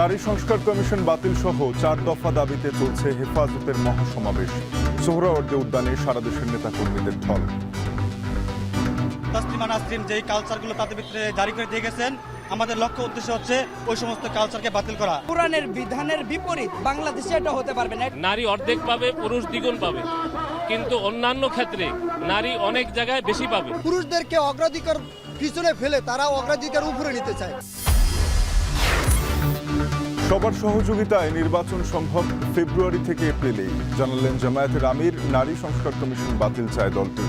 নারী সংস্কার কমিশন বাতিল সহ 4 দফা দাবিতে চলছে হেফাজতের মহাসমাবেশ। সোহরাওয়ার্দী উদ্যানে সারা দেশের নেতাকর্মীদের ঢল। তাসলিমা নাসরিন যেই কালচারগুলো তাদের ভিতরে জারি করে দিয়ে গেছেন, আমাদের লক্ষ্য উদ্দেশ্য হচ্ছে ওই সমস্ত কালচারকে বাতিল করা। কোরআনের বিধানের বিপরীত বাংলাদেশে এটা হতে পারবে না। নারী অর্ধেক পাবে, পুরুষ দ্বিগুণ পাবে, কিন্তু অন্যান্য ক্ষেত্রে নারী অনেক জায়গায় বেশি পাবে। পুরুষদেরকে অগ্রাধিকার পিছনে ফেলে তারা অগ্রাধিকার উপরে নিতে চায়। সবার সহযোগিতায় নির্বাচন সম্ভব ফেব্রুয়ারি থেকে এপ্রিলে, জানালেন জামায়াতের আমির। নারী সংস্কার কমিশন বাতিল চায় দলটি।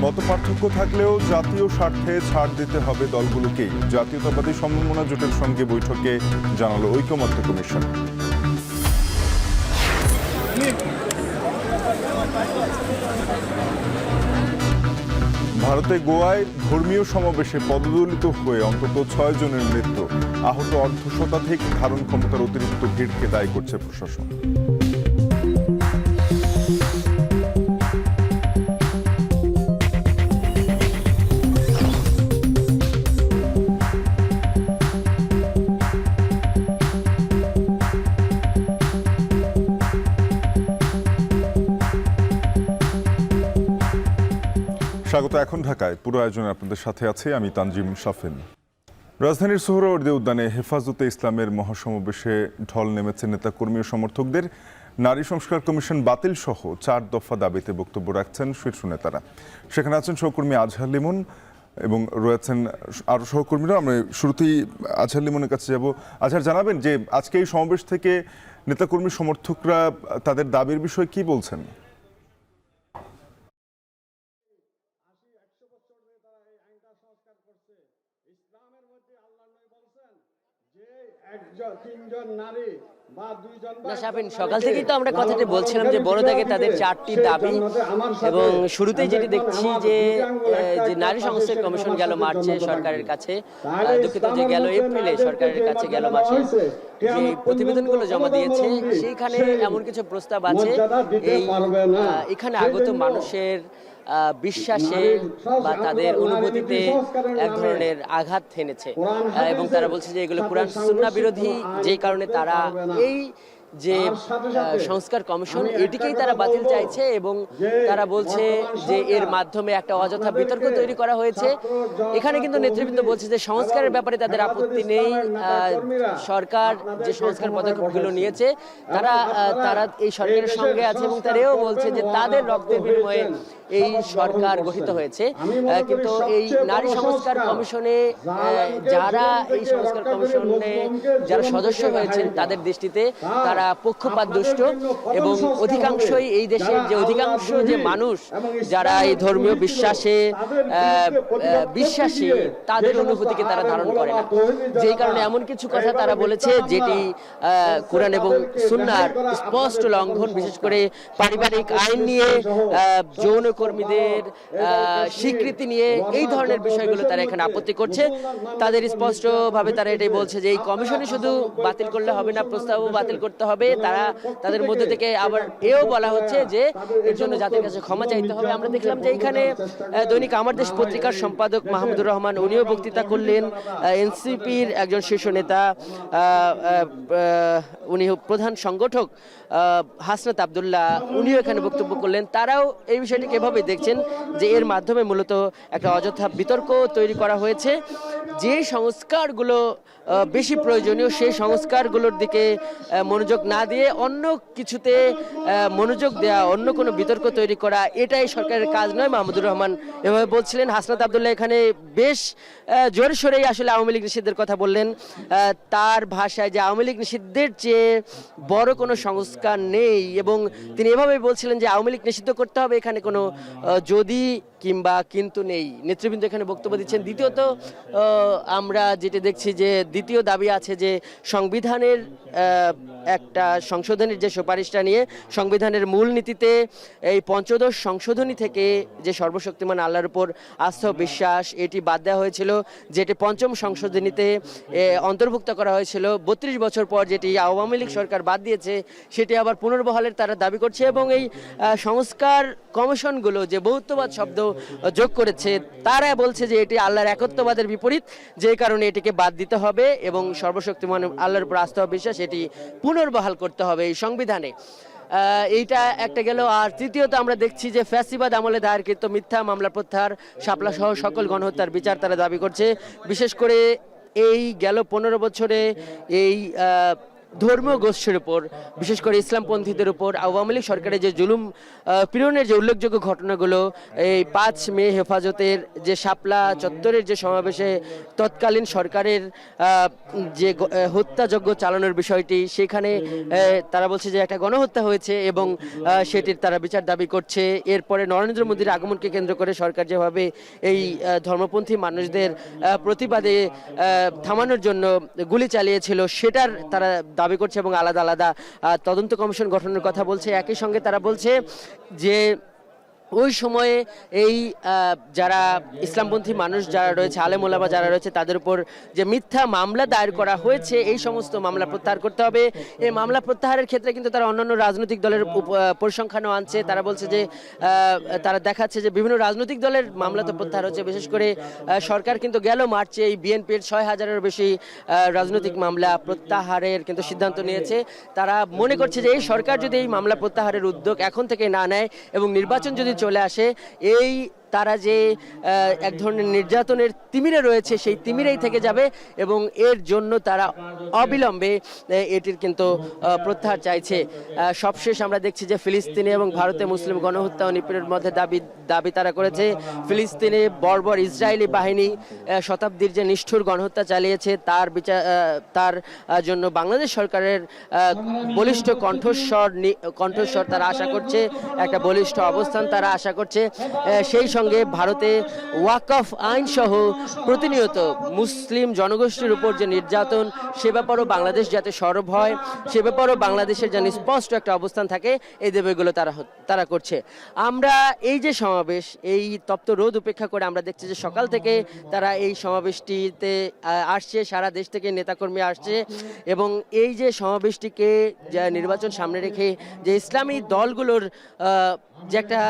মতপার্থক্য থাকলেও জাতীয় স্বার্থে ছাড় দিতে হবে দলগুলোকেই, জাতীয়তাবাদী সমমনা জোটের সঙ্গে বৈঠকে জানালো ঐকমত্য কমিশন। ভারতে গোয়ায় ধর্মীয় সমাবেশে পদদলিত হয়ে অন্তত 6 জনের মৃত্যু। আহত অর্ধশতাধিক, ধারণ ক্ষমতার অতিরিক্ত ভিড়কে দায়ী করছে প্রশাসন। স্বাগত। এখন ঢাকায় পুরো আয়োজনে আপনাদের সাথে আছি আমি তানজিম শাফিন। রাজধানীর সোহরাওয়ার্দী উদ্যানে হেফাজতে ইসলামের মহাসমাবেশে ঢল নেমেছে নেতাকর্মী ও সমর্থকদের। নারী সংস্কার কমিশন বাতিল সহ 4 দফা দাবিতে বক্তব্য রাখছেন শীর্ষ নেতারা। সেখানে আছেন সহকর্মী আজহার লিমন এবং রয়েছেন আরও সহকর্মীরা। আমরা শুরুতেই আজহার লিমনের কাছে যাব। আজহার, জানাবেন যে আজকে এই সমাবেশ থেকে নেতাকর্মী সমর্থকরা তাদের দাবির বিষয়ে কি বলছেন? সকাল থেকেই তো আমরা কথাটি বলছিলাম যে বড় দাগে তাদের 4টি দাবি, এবং শুরুতেই যেটি দেখছি যে নারী সংস্কার কমিশন গেল মার্চে সরকারের কাছে, দুঃখিত যে গেল এপ্রিলে সরকারের কাছে গেল মাসে যে প্রতিবেদনগুলো জমা দিয়েছে, সেইখানে এমন কিছু প্রস্তাব আছে এখানে আগত মানুষের বিশ্বাসে বা তাদের অনুভূতিতে এক ধরনের আঘাত হেনেছে, এবং তারা বলছে যে এগুলো কুরআন সুন্নাহ বিরোধী, যেই কারণে তারা এই যে সংস্কার কমিশন এটিকেই তারা বাতিল চাইছে, এবং তারা বলছে যে এর মাধ্যমে একটা অযথা বিতর্ক তৈরি করা হয়েছে। এখানে কিন্তু নেতৃবৃন্দ বলছে যে সংস্কারের ব্যাপারে তাদের আপত্তি নেই, সরকার যে সংস্কার পদক্ষেপগুলো নিয়েছে তারা এই সরকারের সঙ্গে আছে, এবং তারা এও বলছে যে তাদের রক্তের বিনিময়ে এই সরকার গঠিত হয়েছে। কিন্তু এই নারী সংস্কার কমিশনে যারা এই সংস্কার কমিশনে যারা সদস্য হয়েছেন তাদের দৃষ্টিতে তারা পক্ষপাত দুষ্ট, এবং অধিকাংশই এই দেশের যে অধিকাংশ যে মানুষ যারা এই ধর্মীয় বিশ্বাসে বিশ্বাসী তাদের অনুভূতিকে তারা ধারণ করে না, যেই কারণে এমন কিছু কথা তারা বলেছে যেটি কোরআন এবং সুন্নাহর স্পষ্ট লঙ্ঘন, বিশেষ করে পারিবারিক আইন নিয়ে, যৌন কর্মীদের স্বীকৃতি নিয়ে, এই ধরনের বিষয়গুলো তারা এখানে আপত্তি করছে। তাদের স্পষ্টভাবে তারা এটাই বলছে যে এই কমিশনই শুধু বাতিল করলে হবে না, প্রস্তাবও বাতিল করতে হবে। তারা তাদের মধ্যে থেকে আবার এও বলা হচ্ছে যে এর জন্য জাতির কাছে ক্ষমা চাইতে হবে। আমরা দেখলাম যে এখানে দৈনিক আমার দেশ পত্রিকার সম্পাদক মাহমুদুর রহমান উনিও বক্তৃতা করলেন, এনসিপির একজন শীর্ষ নেতা উনি প্রধান সংগঠক হাসনাত আব্দুল্লাহ উনিও এখানে বক্তব্য করলেন। তারাও এই বিষয়টিকে এভাবে দেখছেন যে এর মাধ্যমে মূলত একটা অযথা বিতর্ক তৈরি করা হয়েছে। যে সংস্কারগুলো বেশি প্রয়োজনীয় সেই সংস্কারগুলোর দিকে মনোযোগ না দিয়ে অন্য কিছুতে মনোযোগ দেওয়া, অন্য কোনো বিতর্ক তৈরি করা, এটাই সরকারের কাজ নয়। মাহমুদুর রহমান এভাবে বলছিলেন। হাসনাত আব্দুল্লাহ এখানে বেশ জোরে সোরেই আসলে আওয়ামী লীগ নিষিদ্ধের কথা বললেন। তার ভাষায় যে আওয়ামী লীগ নিষিদ্ধের চেয়ে বড় কোনো সংস্কার নেই, এবং তিনি এভাবেই বলছিলেন যে আওয়ামী লীগ নিষিদ্ধ করতে হবে, এখানে কোনো যদি কিংবা কিন্তু নেই। নেতৃবৃন্দ এখানে বক্তব্য দিচ্ছেন। দ্বিতীয়ত আমরা যেটা দেখছি যে দ্বিতীয় দাবি আছে যে সংবিধানের একটা সংশোধনের যে সুপারিশটা নিয়ে সংবিধানের মূলনীতিতে এই পঞ্চদশ সংশোধনী থেকে যে সর্বশক্তিমান আল্লাহর উপর আস্থা ও বিশ্বাস এটি বাদ দেওয়া হয়েছিল, যেটি পঞ্চম সংশোধনীতে অন্তর্ভুক্ত করা হয়েছিল 32 বছর পর, যেটি আওয়ামী লীগ সরকার বাদ দিয়েছে, সেটি আবার পুনর্বহালের তারা দাবি করছে। এবং এই সংস্কার কমিশনগুলো যে বহুত্ববাদ শব্দ যোগ করেছে, তারা বলছে যে এটি আল্লাহর একত্ববাদের বিপরীত, যে কারণে এটিকে বাদ দিতে হবে এবং সর্বশক্তিমান আল্লাহর উপর আস্থা ও বিশ্বাস এটি পুনর্বহাল করতে হবে এই সংবিধানে। এইটা একটা গেল। আর তৃতীয়ত আমরা দেখছি যে ফ্যাসিবাদ আমলে দায়েরকৃত মিথ্যা মামলা প্রত্যাহার, শাপলা সহ সকল গণহত্যার বিচার তারা দাবি করছে। বিশেষ করে এই গেল 15 বছরে এই ধর্মীয় গোষ্ঠীর উপর, বিশেষ করে ইসলামপন্থীদের উপর আওয়ামী লীগ সরকারের যে জুলুম পীড়নের যে উল্লেখযোগ্য ঘটনাগুলো, এই 5 মে হেফাজতের যে শাপলা চত্বরের যে সমাবেশে তৎকালীন সরকারের যে হত্যাযজ্ঞ চালানোর বিষয়টি, সেখানে তারা বলছে যে একটা গণহত্যা হয়েছে এবং সেটির তারা বিচার দাবি করছে। এরপরে নরেন্দ্র মোদীর আগমনকে কেন্দ্র করে সরকার যেভাবে এই ধর্মপন্থী মানুষদের প্রতিবাদে থামানোর জন্য গুলি চালিয়েছিল, সেটার তারা দাবি করছে এবং আলাদা আলাদা তদন্ত কমিশন গঠনের কথা বলছে। একই সঙ্গে তারা বলছে যে ওই সময়ে এই যারা ইসলামপন্থী মানুষ যারা রয়েছে, আলেম ওলামা যারা রয়েছে, তাদের উপর যে মিথ্যা মামলা দায়ের করা হয়েছে, এই সমস্ত মামলা প্রত্যাহার করতে হবে। এই মামলা প্রত্যাহারের ক্ষেত্রে কিন্তু তারা অন্যান্য রাজনৈতিক দলের পরিসংখ্যানও আনছে। তারা বলছে যে তারা দেখাচ্ছে যে বিভিন্ন রাজনৈতিক দলের মামলা তো প্রত্যাহার হচ্ছে। বিশেষ করে সরকার কিন্তু গেল মার্চে এই বিএনপির 6,000-এর বেশি রাজনৈতিক মামলা প্রত্যাহারের কিন্তু সিদ্ধান্ত নিয়েছে। তারা মনে করছে যে এই সরকার যদি এই মামলা প্রত্যাহারের উদ্যোগ এখন থেকে না নেয় এবং নির্বাচন যদি চলে আসে, এই তারা যে এক ধরনের নির্যাতনের তিমিরে রয়েছে, সেই তিমিরেই থেকে যাবে এবং এর জন্য তারা অবিলম্বে এটির কিন্তু প্রত্যাহার চাইছে। সবশেষ আমরা দেখছি যে ফিলিস্তিনে এবং ভারতে মুসলিম গণহত্যা ও নিপীড়নের মধ্যে দাবি তারা করেছে। ফিলিস্তিনে বর্বর ইসরায়েলি বাহিনী শতাব্দীর যে নিষ্ঠুর গণহত্যা চালিয়েছে, তার বিচার তার জন্য বাংলাদেশ সরকারের বলিষ্ঠ কণ্ঠস্বর তারা আশা করছে, একটা বলিষ্ঠ অবস্থান তারা আশা করছে। সেই সঙ্গে ভারতে ওয়াকফ আইন সহ প্রতিনিয়ত মুসলিম জনগোষ্ঠীর উপর যে নির্যাতন, সে ব্যাপারেও বাংলাদেশ যাতে সরব হয়, সে ব্যাপারেও বাংলাদেশের যেন স্পষ্ট একটা অবস্থান থাকে, এই দাবিগুলো তারা করছে। আমরা এই যে সমাবেশ, এই তপ্ত রোদ উপেক্ষা করে আমরা দেখছি যে সকাল থেকে তারা এই সমাবেশটিতে আসছে, সারা দেশ থেকে নেতাকর্মী আসছে এবং এই যে সমাবেশটিকে যা নির্বাচন সামনে রেখে যে ইসলামী দলগুলোর যে একটা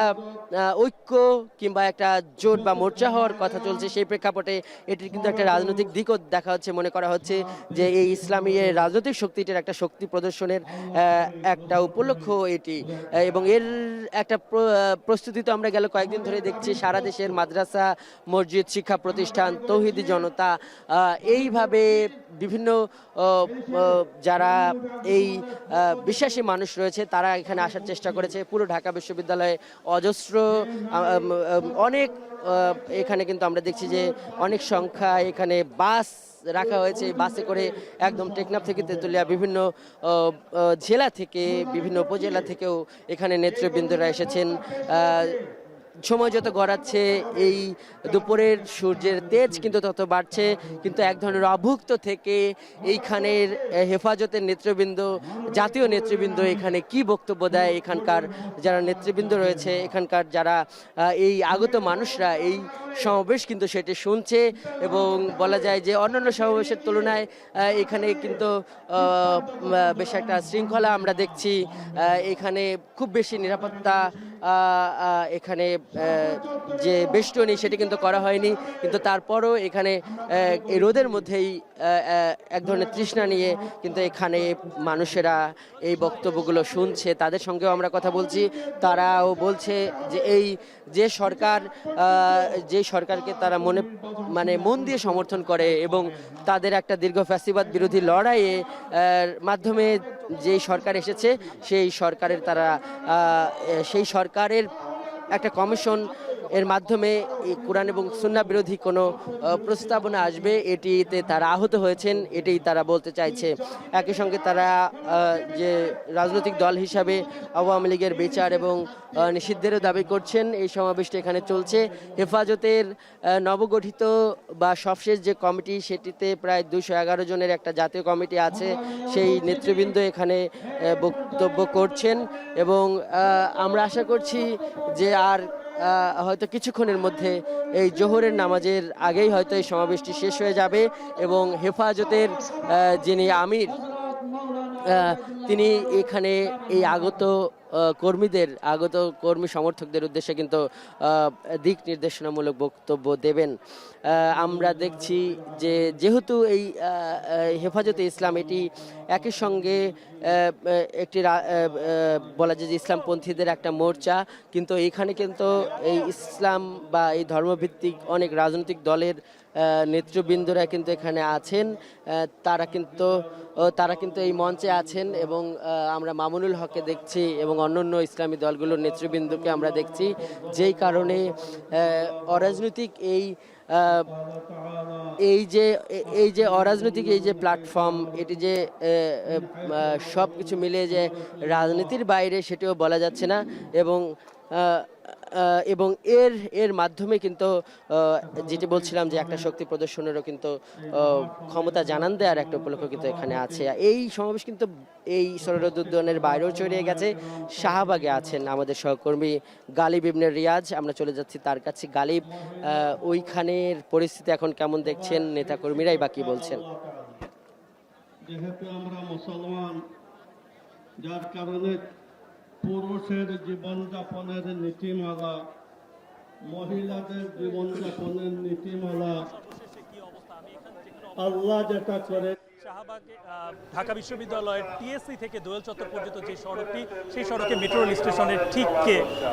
ঐক্য কিংবা একটা জোট বা মোর্চা হওয়ার কথা চলছে, সেই প্রেক্ষাপটে এটির কিন্তু একটা রাজনৈতিক দিকও দেখা হচ্ছে। মনে করা হচ্ছে যে এই ইসলামী রাজনৈতিক শক্তিটির একটা শক্তি প্রদর্শনের একটা উপলক্ষ এটি, এবং এর একটা প্রস্তুতি তো আমরা গেল কয়েকদিন ধরে দেখছি। সারা দেশের মাদ্রাসা, মসজিদ, শিক্ষা প্রতিষ্ঠান, তৌহিদি জনতা, এইভাবে বিভিন্ন যারা এই বিশ্বাসী মানুষ রয়েছে, তারা এখানে আসার চেষ্টা করেছে। পুরো ঢাকা বিশ্ববিদ্যালয়ে অজস্র অনেক এখানে কিন্তু আমরা দেখছি যে অনেক সংখ্যা এখানে বাস রাখা হয়েছে। বাসে করে একদম টেকনাফ থেকে তেঁতুলিয়া, বিভিন্ন জেলা থেকে, বিভিন্ন উপজেলা থেকেও এখানে নেতৃবৃন্দরা এসেছেন। সময় যত গড়াচ্ছে এই দুপুরের সূর্যের তেজ কিন্তু তত বাড়ছে, কিন্তু এক ধরনের অভুক্ত থেকে এইখানের হেফাজতের নেতৃবৃন্দ, জাতীয় নেতৃবৃন্দ এখানে কি বক্তব্য দেয়, এখানকার যারা নেতৃবৃন্দ রয়েছে, এখানকার যারা এই আগত মানুষরা এই সমাবেশ কিন্তু সেটি শুনছে। এবং বলা যায় যে অন্যান্য সমাবেশের তুলনায় এখানে কিন্তু বেশ একটা শৃঙ্খলা আমরা দেখছি। এখানে খুব বেশি নিরাপত্তা এখানে যে বেষ্টনী সেটি কিন্তু করা হয়নি, কিন্তু তারপরও এখানে এই রোদের মধ্যেই এক ধরনের তৃষ্ণা নিয়ে কিন্তু এখানে মানুষেরা এই বক্তব্যগুলো শুনছে। তাদের সঙ্গেও আমরা কথা বলছি, তারাও বলছে যে এই যে সরকার, যে সরকারকে তারা মন দিয়ে সমর্থন করে এবং তাদের একটা দীর্ঘ ফ্যাসিবাদ বিরোধী লড়াইয়ে মাধ্যমে যে সরকার এসেছে, সেই সরকারের একটা কমিশন এর মাধ্যমে এই কোরআন এবং সুন্নাহ বিরোধী কোনো প্রস্তাবনা আসবে, এটিতে তারা আহত হয়েছেন, এটাই তারা বলতে চাইছে। একই সঙ্গে তারা যে রাজনৈতিক দল হিসাবে আওয়ামী লীগের বিচার এবং নিষিদ্ধেরও দাবি করছেন। এই সমাবেশটি এখানে চলছে। হেফাজতের নবগঠিত বা সবশেষ যে কমিটি, সেটিতে প্রায় 211 জনের একটা জাতীয় কমিটি আছে, সেই নেতৃবৃন্দ এখানে বক্তব্য করছেন এবং আমরা আশা করছি যে আর হয়তো কিছুক্ষণের মধ্যে এই জোহরের নামাজের আগেই হয়তো এই সমাবেশটি শেষ হয়ে যাবে এবং হেফাজতের যিনি আমির, তিনি এখানে এই আগত কর্মীদের আগত কর্মী সমর্থকদের উদ্দেশ্যে কিন্তু দিক নির্দেশনামূলক বক্তব্য দেবেন। আমরা দেখছি যে যেহেতু এই হেফাজতে ইসলাম এটি একই সঙ্গে একটি বলা যায় যে ইসলামপন্থীদের একটা মোর্চা, কিন্তু এইখানে কিন্তু এই ইসলাম বা এই ধর্মভিত্তিক অনেক রাজনৈতিক দলের নেতৃবৃন্দরা কিন্তু এখানে আছেন। তারা কিন্তু এই মঞ্চে আছেন এবং আমরা মামুনুল হককে দেখছি এবং অন্যান্য ইসলামী দলগুলোর নেতৃবৃন্দকে আমরা দেখছি, যেই কারণে অরাজনৈতিক এই যে অরাজনৈতিক এই যে প্ল্যাটফর্ম, এটি যে সব কিছু মিলিয়ে যে রাজনীতির বাইরে সেটিও বলা যাচ্ছে না এবং এর মাধ্যমে কিন্তু যেটি বলছিলাম যে একটা শক্তি প্রদর্শনেরও কিন্তু ক্ষমতা জানান দেওয়ার একটা উপলক্ষ কিন্তু এখানে আছে। এই সমাবেশ কিন্তু এই সরোদ উদ্যানের বাইরেও ছড়িয়ে গেছে। শাহবাগে আছেন আমাদের সহকর্মী গালিব ইবনে রিয়াজ, আমরা চলে যাচ্ছি তার কাছে। গালিব, ওইখানের পরিস্থিতি এখন কেমন দেখছেন? নেতাকর্মীরাই বা কি বলছেন? যেহেতু আমরা মুসলমান, যার কারণে পুরুষের জীবনযাপনের নীতিমালা, মহিলাদের জীবনযাপনের নীতিমালা আল্লাহ যেটা করে। শাহবাগ ঢাকা বিশ্ববিদ্যালয়ের টিএসসি থেকে দোয়েল চত্বর পর্যন্ত যে সড়কটি, সেই সড়কে মেট্রো রেল স্টেশনের ঠিক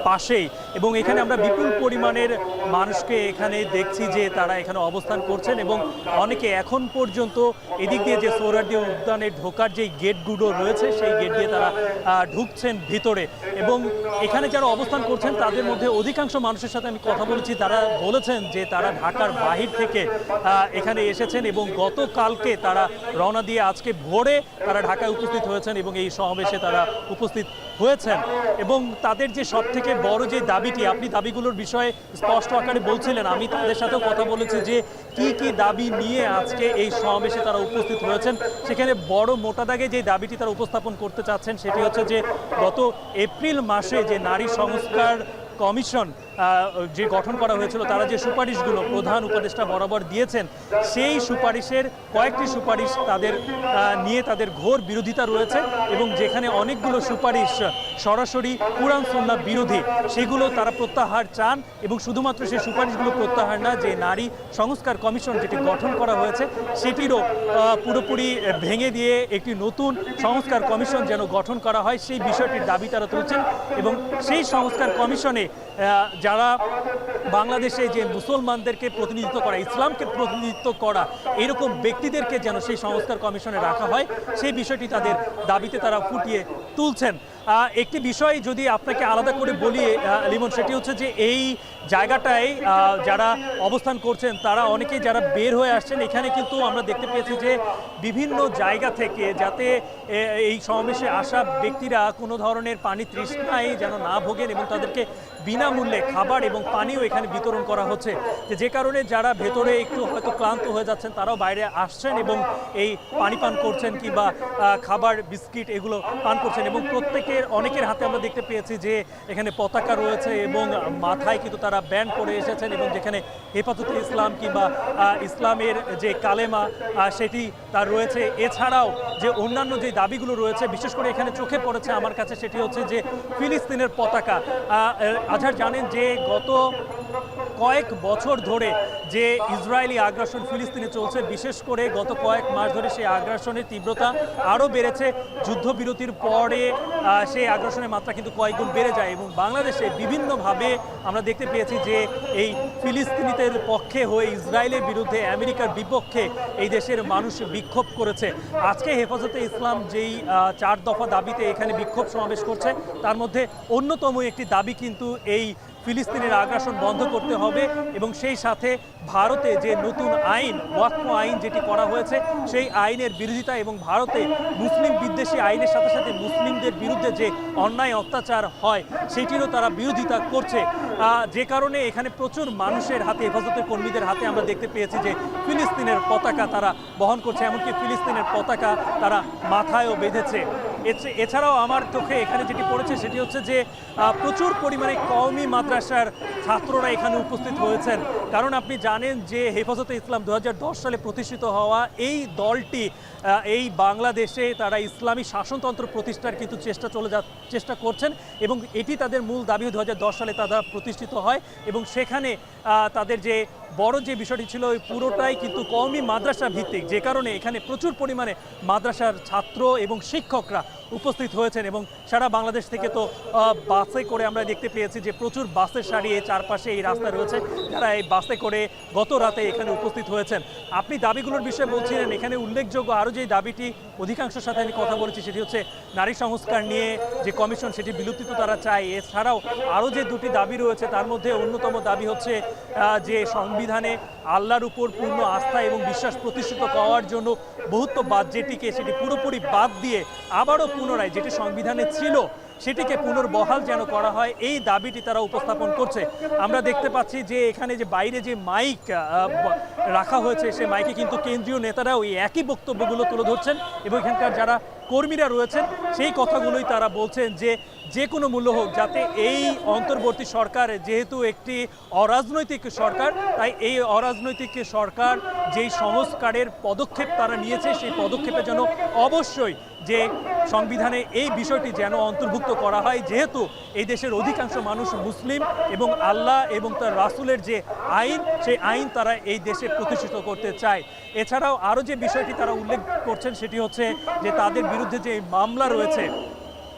পাশেই, এবং এখানে আমরা বিপুল পরিমাণের মানুষকে এখানে দেখছি যে তারা এখানে অবস্থান করছেন এবং অনেকে এখন পর্যন্ত এদিক দিয়ে যে সোহরাওয়ার্দী উদ্যানে ঢোকার যে গেটগুলো রয়েছে সেই গেট দিয়ে তারা ঢুকছেন ভিতরে। এবং এখানে যারা অবস্থান করছেন তাদের মধ্যে অধিকাংশ মানুষের সাথে আমি কথা বলেছি, তারা বলেছেন যে তারা ঢাকার বাহির থেকে এখানে এসেছেন এবং গতকালকে তারা রওনা দিয়ে আজকে ভোরে তারা ঢাকায় উপস্থিত হয়েছেন এবং এই সমাবেশে তারা উপস্থিত হয়েছেন। এবং তাদের যে সব থেকে বড় যে দাবিটি, আপনি দাবিগুলোর বিষয়ে স্পষ্ট আকারে বলছিলেন, আমি তাদের সাথেও কথা বলেছি যে কি কি দাবি নিয়ে আজকে এই সমাবেশে তারা উপস্থিত হয়েছেন। সেখানে বড় মোটা দাগে যে দাবিটি তারা উপস্থাপন করতে চাচ্ছেন সেটি হচ্ছে যে গত এপ্রিল মাসে যে নারী সংস্কার কমিশন যে গঠন করা হয়েছিল, তারা যে সুপারিশগুলো প্রধান উপদেষ্টা বরাবর দিয়েছেন, সেই সুপারিশের কয়েকটি সুপারিশ নিয়ে তাদের ঘোর বিরোধিতা রয়েছে এবং যেখানে অনেকগুলো সুপারিশ সরাসরি কুরআন সুন্নাহ বিরোধী, সেগুলো তারা প্রত্যাহার চান। এবং শুধুমাত্র সেই সুপারিশগুলো প্রত্যাহার না, যে নারী সংস্কার কমিশন যেটি গঠন করা হয়েছে সেটিরও পুরোপুরি ভেঙে দিয়ে একটি নতুন সংস্কার কমিশন যেন গঠন করা হয়, সেই বিষয়টির দাবি তারা তুলছেন। এবং সেই সংস্কার কমিশনে যারা বাংলাদেশে যে মুসলমানদেরকে প্রতিনিধিত্ব করা, ইসলামকে প্রতিনিধিত্ব করা এরকম ব্যক্তিদেরকে যেন সেই সংস্কার কমিশনে রাখা হয়, সেই বিষয়টি তাদের দাবিতে তারা ফুটিয়ে তুলছেন। একটি বিষয় যদি আপনাকে আলাদা করে বলি লিমন, সেটি হচ্ছে যে এই জায়গাটায় যারা অবস্থান করছেন তারা অনেকেই যারা বের হয়ে আসছেন, এখানে কিন্তু আমরা দেখতে পেয়েছি যে বিভিন্ন জায়গা থেকে যাতে এই সমাবেশে আসা ব্যক্তিরা কোনো ধরনের পানি তৃষ্ণায় যেন না ভোগেন এবং তাদেরকে বিনামূল্যে খাবার এবং পানিও এখানে বিতরণ করা হচ্ছে, যে কারণে যারা ভেতরে একটু হয়তো ক্লান্ত হয়ে যাচ্ছেন তারাও বাইরে আসছেন এবং এই পানি পান করছেন কিংবা খাবার বিস্কিট এগুলো পান করছেন। এবং অনেকের হাতে আমরা দেখতে পেয়েছি যে এখানে পতাকা রয়েছে এবং মাথায় কিন্তু তারা ব্যান্ড পরে এসেছেন এবং যেখানে হেফাজতে ইসলাম কিংবা ইসলামের যে কালেমা সেটি তার রয়েছে। এছাড়াও যে অন্যান্য যে দাবিগুলো রয়েছে, বিশেষ করে এখানে চোখে পড়েছে আমার কাছে, সেটি হচ্ছে যে ফিলিস্তিনের পতাকা। আজহার জানেন যে গত কয়েক বছর ধরে যে ইসরায়েলি আগ্রাসন ফিলিস্তিনে চলছে, বিশেষ করে গত কয়েক মাস ধরে সেই আগ্রাসনের তীব্রতা আরও বেড়েছে। যুদ্ধবিরতির পরে সেই আগ্রাসনের মাত্রা কিন্তু কয়েকগুণ বেড়ে যায় এবং বাংলাদেশে বিভিন্নভাবে আমরা দেখতে পেয়েছি যে এই ফিলিস্তিনিদের পক্ষে হয়ে ইসরায়েলের বিরুদ্ধে, আমেরিকার বিপক্ষে এই দেশের মানুষ বিক্ষোভ করেছে। আজকে হেফাজতে ইসলাম যেই 4 দফা দাবিতে এখানে বিক্ষোভ সমাবেশ করছে, তার মধ্যে অন্যতম একটি দাবি কিন্তু এই ফিলিস্তিনের আগ্রাসন বন্ধ করতে হবে এবং সেই সাথে ভারতে যে নতুন আইন, ওয়াকফ আইন যেটি করা হয়েছে, সেই আইনের বিরোধিতা এবং ভারতে মুসলিম বিদ্বেষী আইনের সাথে সাথে মুসলিমদের বিরুদ্ধে যে অন্যায় অত্যাচার হয় সেটিরও তারা বিরোধিতা করছে। যে কারণে এখানে প্রচুর মানুষের হাতে, হেফাজতের কর্মীদের হাতে আমরা দেখতে পেয়েছি যে ফিলিস্তিনের পতাকা তারা বহন করছে, এমনকি ফিলিস্তিনের পতাকা তারা মাথায়ও বেঁধেছে। এছাড়াও আমার চোখে এখানে যেটি পড়েছে সেটি হচ্ছে যে প্রচুর পরিমাণে কওমি মাদ্রাসার ছাত্ররা এখানে উপস্থিত হয়েছেন কারণ আপনি জানেন যে হেফাজতে ইসলাম 2010 সালে প্রতিষ্ঠিত হওয়া এই দলটি এই বাংলাদেশে তারা ইসলামী শাসনতন্ত্র প্রতিষ্ঠার কিন্তু চেষ্টা করছেন এবং এটি তাদের মূল দাবি। 2010 সালে তারা প্রতিষ্ঠিত হয় এবং সেখানে তাদের যে বড় যে বিষয়টি ছিল ওই পুরোটাই কিন্তু কওমি মাদ্রাসা ভিত্তিক, যে কারণে এখানে প্রচুর পরিমাণে মাদ্রাসার ছাত্র এবং শিক্ষকরা উপস্থিত হয়েছেন এবং সারা বাংলাদেশ থেকে তো বাসে করে আমরা দেখতে পেয়েছি যে প্রচুর বাসের সারি এই চারপাশে এই রাস্তা রয়েছে, যারা এই বাসে করে গত রাতে এখানে উপস্থিত হয়েছেন। আপনি দাবিগুলোর বিষয়ে বলছিলেন, এখানে উল্লেখযোগ্য আরও যে দাবিটি অধিকাংশের সাথে আমি কথা বলেছি সেটি হচ্ছে নারী সংস্কার নিয়ে যে কমিশন সেটি বিলুপ্তিত তারা চায়। এছাড়াও আরও যে দুটি দাবি রয়েছে তার মধ্যে অন্যতম দাবি হচ্ছে যে সংবিধানে আল্লাহর উপর পূর্ণ আস্থা এবং বিশ্বাস প্রতিষ্ঠিত হওয়ার জন্য বহুত্ববাদ যেটিকে সেটি পুরোপুরি বাদ দিয়ে আবারও পুনরায় যেটি সংবিধানে ছিল সেটিকে পুনর্বহাল যেন করা হয়, এই দাবিটি তারা উপস্থাপন করছে। আমরা দেখতে পাচ্ছি যে এখানে যে বাইরে যে মাইক রাখা হয়েছে সেই মাইকে কিন্তু কেন্দ্রীয় নেতারাও এই একই বক্তব্যগুলো তুলে ধরছেন এবং এখানকার যারা কর্মীরা রয়েছেন সেই কথাগুলোই তারা বলছেন যে কোনো মূল্য হোক যাতে এই অন্তর্বর্তী সরকার যেহেতু একটি অরাজনৈতিক সরকার, তাই এই অরাজনৈতিক সরকার যেই সংস্কারের পদক্ষেপ তারা নিয়েছে সেই পদক্ষেপে যেন অবশ্যই যে সংবিধানে এই বিষয়টি যেন অন্তর্ভুক্ত করা হয়, যেহেতু এই দেশের অধিকাংশ মানুষ মুসলিম এবং আল্লাহ এবং তার রাসূলের যে আইন সেই আইন তারা এই দেশে প্রতিষ্ঠিত করতে চায়। এছাড়াও আরও যে বিষয়টি তারা উল্লেখ করছেন সেটি হচ্ছে যে তাদের বিরুদ্ধে যে মামলা রয়েছে,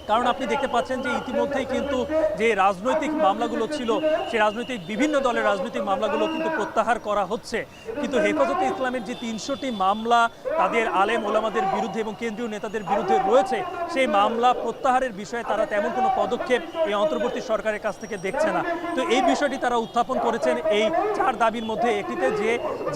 কারণ আপনি দেখতে পাচ্ছেন যে ইতিমধ্যেই কিন্তু যে রাজনৈতিক মামলাগুলো ছিল সেই রাজনৈতিক বিভিন্ন দলের রাজনৈতিক মামলাগুলো কিন্তু প্রত্যাহার করা হচ্ছে, কিন্তু হেফাজতে ইসলামের যে 300টি মামলা তাদের আলেম ওলামাদের বিরুদ্ধে এবং কেন্দ্রীয় নেতাদের বিরুদ্ধে রয়েছে সেই মামলা প্রত্যাহারের বিষয়ে তারা তেমন কোনো পদক্ষেপ এই অন্তর্বর্তী সরকারের কাছ থেকে দেখছে না। তো এই বিষয়টি তারা উত্থাপন করেছেন এই 4 দাবির মধ্যে একটিতে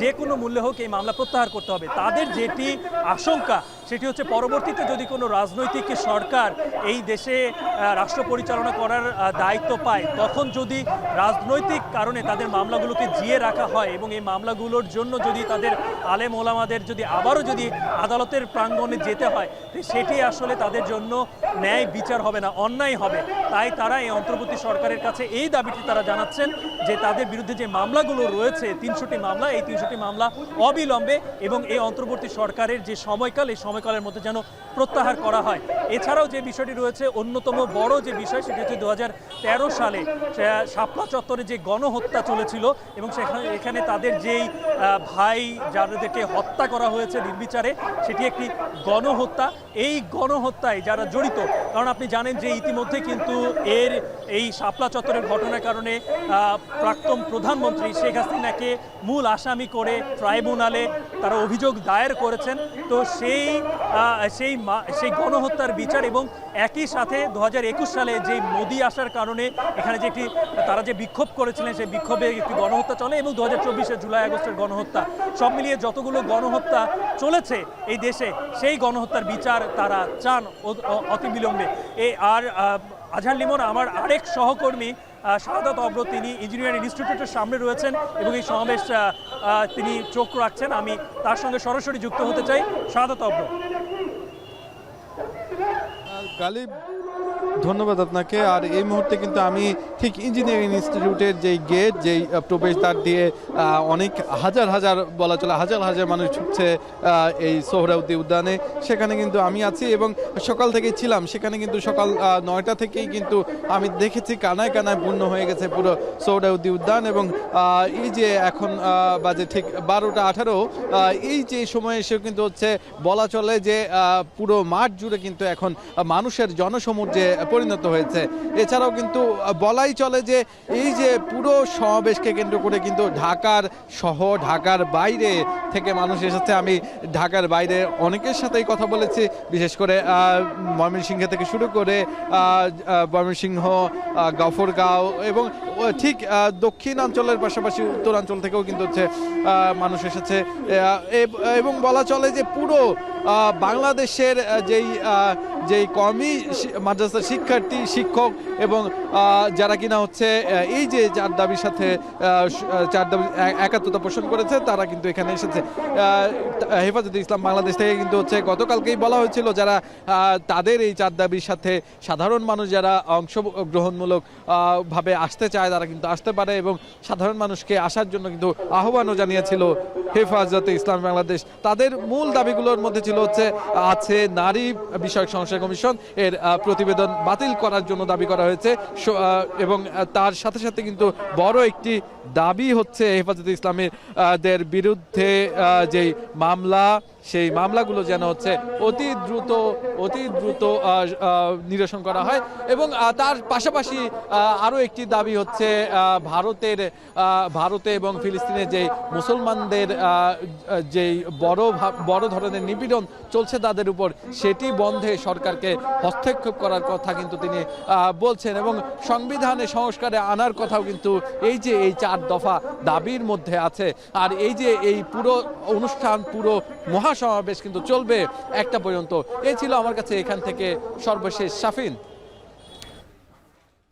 যে কোনো মূল্যে হোক এই মামলা প্রত্যাহার করতে হবে। তাদের যেটি আশঙ্কা সেটি হচ্ছে পরবর্তীতে যদি কোনো রাজনৈতিক সরকার এই দেশে রাষ্ট্র পরিচালনা করার দায়িত্ব পায়, তখন যদি রাজনৈতিক কারণে তাদের মামলাগুলোকে জিয়ে রাখা হয় এবং এই মামলাগুলোর জন্য যদি তাদের আলেম ওলামাদের যদি আবারও যদি আদালতের প্রাঙ্গণে যেতে হয়, সেটি আসলে তাদের জন্য ন্যায় বিচার হবে না, অন্যায় হবে। তাই তারা এই অন্তর্বর্তী সরকারের কাছে এই দাবিটি তারা জানাচ্ছেন যে তাদের বিরুদ্ধে যে মামলাগুলো রয়েছে 300টি মামলা, এই 300টি মামলা অবিলম্বে এবং এই অন্তর্বর্তী সরকারের যে সময়কাল এই সময়কালের মধ্যে যেন প্রত্যাহার করা হয়। এছাড়াও যে বিষয়টি রয়েছে অন্যতম বড় যে বিষয় সেটি হচ্ছে 2013 সালে শাপলা চত্বরে যে গণহত্যা চলেছিল এবং এখানে তাদের যেই ভাই যাদেরকে হত্যা করা হয়েছে নির্বিচারে সেটি একটি গণহত্যা। এই গণহত্যায় যারা জড়িত, কারণ আপনি জানেন যে ইতিমধ্যে কিন্তু এই শাপলা চত্বরের ঘটনার কারণে প্রাক্তন প্রধানমন্ত্রী শেখ হাসিনাকে মূল আসামি করে ট্রাইব্যুনালে তারা অভিযোগ দায়ের করেছেন। তো সেই গণহত্যার বিচার এবং একই সাথে 2021 সালে যে মোদি আসার কারণে এখানে যে তারা যে বিক্ষোভ করেছিলেন সেই বিক্ষোভে একটি গণহত্যা চলে এবং 2024 জুলাই আগস্টের গণহত্যা, সব মিলিয়ে যতগুলো গণহত্যা চলেছে এই দেশে সেই গণহত্যার বিচার তারা চান অতিবিলম্বে। আর আজহার লিমন আমার আরেক সহকর্মী শাহাদাত অব্র, তিনি ইঞ্জিনিয়ারিং ইনস্টিটিউটের সামনে রয়েছেন এবং এই সমাবেশ তিনি চোখ রাখছেন। আমি তার সঙ্গে সরাসরি যুক্ত হতে চাই। শাহাদাত অব্র। গালিব, ধন্যবাদ আপনাকে। আর এই মুহূর্তে কিন্তু আমি ঠিক ইঞ্জিনিয়ারিং ইনস্টিটিউটের যেই গেট, যেই প্রবেশদ্বার দিয়ে অনেক হাজার বলা চলে হাজার মানুষ ছুটছে এই সোহরাওয়ার্দী উদ্যানে, সেখানে কিন্তু আমি আছি এবং সকাল থেকেই ছিলাম সেখানে। কিন্তু সকাল 9টা থেকেই কিন্তু আমি দেখেছি কানায় পূর্ণ হয়ে গেছে পুরো সোহরাওয়ার্দী উদ্যান এবং এই যে এখন বাজে ঠিক 12টা 18, এই যে সময়ে এসেও কিন্তু হচ্ছে বলা চলে যে পুরো মাঠ জুড়ে কিন্তু এখন মানুষের জনসমুদ্রে পরিণত হয়েছে। এছাড়াও কিন্তু বলাই চলে যে এই যে পুরো সমাবেশকে কেন্দ্র করে কিন্তু ঢাকার সহ ঢাকার বাইরে থেকে মানুষ এসেছে। আমি ঢাকার বাইরে অনেকের সাথেই কথা বলেছি, বিশেষ করে ময়মনসিংহ থেকে শুরু করে ময়মনসিংহ, গফরগাঁও এবং ঠিক দক্ষিণাঞ্চলের পাশাপাশি উত্তরাঞ্চল থেকেও কিন্তু হচ্ছে মানুষ এসেছে এবং বলা চলে যে পুরো বাংলাদেশের যেই কওমি মাদ্রাসার শিক্ষার্থী, শিক্ষক এবং যারা কিনা হচ্ছে এই যে চার দাবির সাথে চার দাবি একাত্মতা পোষণ করেছে, তারা কিন্তু এখানে এসেছে। হেফাজতে ইসলাম বাংলাদেশ থেকে কিন্তু হচ্ছে গতকালকেই বলা হয়েছিল যারা তাদের এই চার দাবির সাথে সাধারণ মানুষ যারা অংশগ্রহণমূলক ভাবে আসতে চায় তারা কিন্তু আসতে পারে, এবং সাধারণ মানুষকে আসার জন্য কিন্তু আহ্বানও জানিয়েছিল হেফাজতে ইসলাম বাংলাদেশ। তাদের মূল দাবিগুলোর মধ্যে ছিল হচ্ছে আছে নারী বিষয়ক সংস্কার কমিশন এর প্রতিবেদন বাতিল করার জন্য দাবি করা হয়েছে, এবং তার সাথে সাথে কিন্তু বড় একটি দাবি হচ্ছে হেফাজতে ইসলামের দের বিরুদ্ধে যেই মামলা, সেই মামলাগুলো যেন হচ্ছে অতি দ্রুত নিরসন করা হয়। এবং তার পাশাপাশি আরও একটি দাবি হচ্ছে ভারতে এবং ফিলিস্তিনের যেই মুসলমানদের যেই বড় ধরনের নিপীড়ন চলছে তাদের উপর, সেটি বন্ধে সরকারকে হস্তক্ষেপ করার কথা কিন্তু তিনি বলছেন, এবং সংবিধানে সংস্কারে আনার কথাও কিন্তু এই যে এই 4 দফা দাবির মধ্যে আছে। আর এই যে এই পুরো অনুষ্ঠান, পুরো মহাসমাবেশ কিন্তু চলবে 1টা পর্যন্ত। এই ছিল আমার কাছে এখান থেকে সর্বশেষ। শাফিন।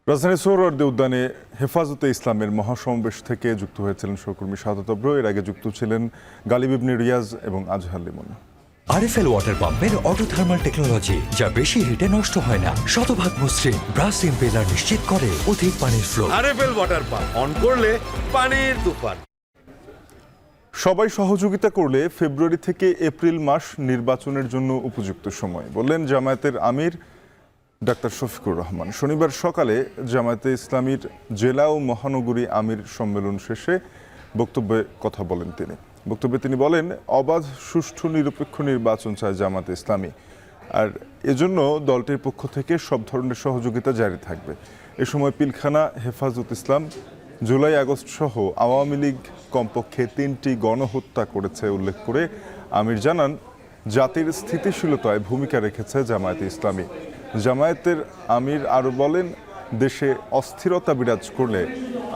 রাজধানীর সোহরাওয়ার্দী উদ্যানে হেফাজতে ইসলামের মহাসমাবেশ থেকে যুক্ত হয়েছিলেন সহকর্মী শাহাদাত অব্র। এর আগে যুক্ত ছিলেন গালিব ইবনে রিয়াজ এবং আজহার লিমন। আরএফএল ওয়াটার পাম্পের অটো থার্মাল টেকনোলজি, যা বেশি হিটে নষ্ট হয় না, শতভাগ মসৃণ, ব্রাশ ইম্পেলার নিশ্চিত করে অধিক পানির flow. RFL water pump on করলে পানির তুফান। সবাই সহযোগিতা করলে ফেব্রুয়ারি থেকে এপ্রিল মাস নির্বাচনের জন্য উপযুক্ত সময়, বললেন জামায়াতের আমির ডাক্তার শফিকুর রহমান। শনিবার সকালে জামায়াতে ইসলামীর জেলা ও মহানগরী আমির সম্মেলন শেষে বক্তব্যে কথা বলেন তিনি। বক্তব্যে তিনি বলেন, অবাধ, সুষ্ঠু, নিরপেক্ষ নির্বাচন চায় জামায়াতে ইসলামী, আর এজন্য দলটির পক্ষ থেকে সব ধরনের সহযোগিতা জারি থাকবে। এ সময় পিলখানা, হেফাজত ইসলাম, জুলাই আগস্ট সহ আওয়ামী লীগ কমপক্ষে 3টি গণহত্যা করেছে উল্লেখ করে আমির জানান, জাতির স্থিতিশীলতায় ভূমিকা রেখেছে জামায়াতে ইসলামী। জামায়াতের আমির আরও বলেন, দেশে অস্থিরতা বিরাজ করলে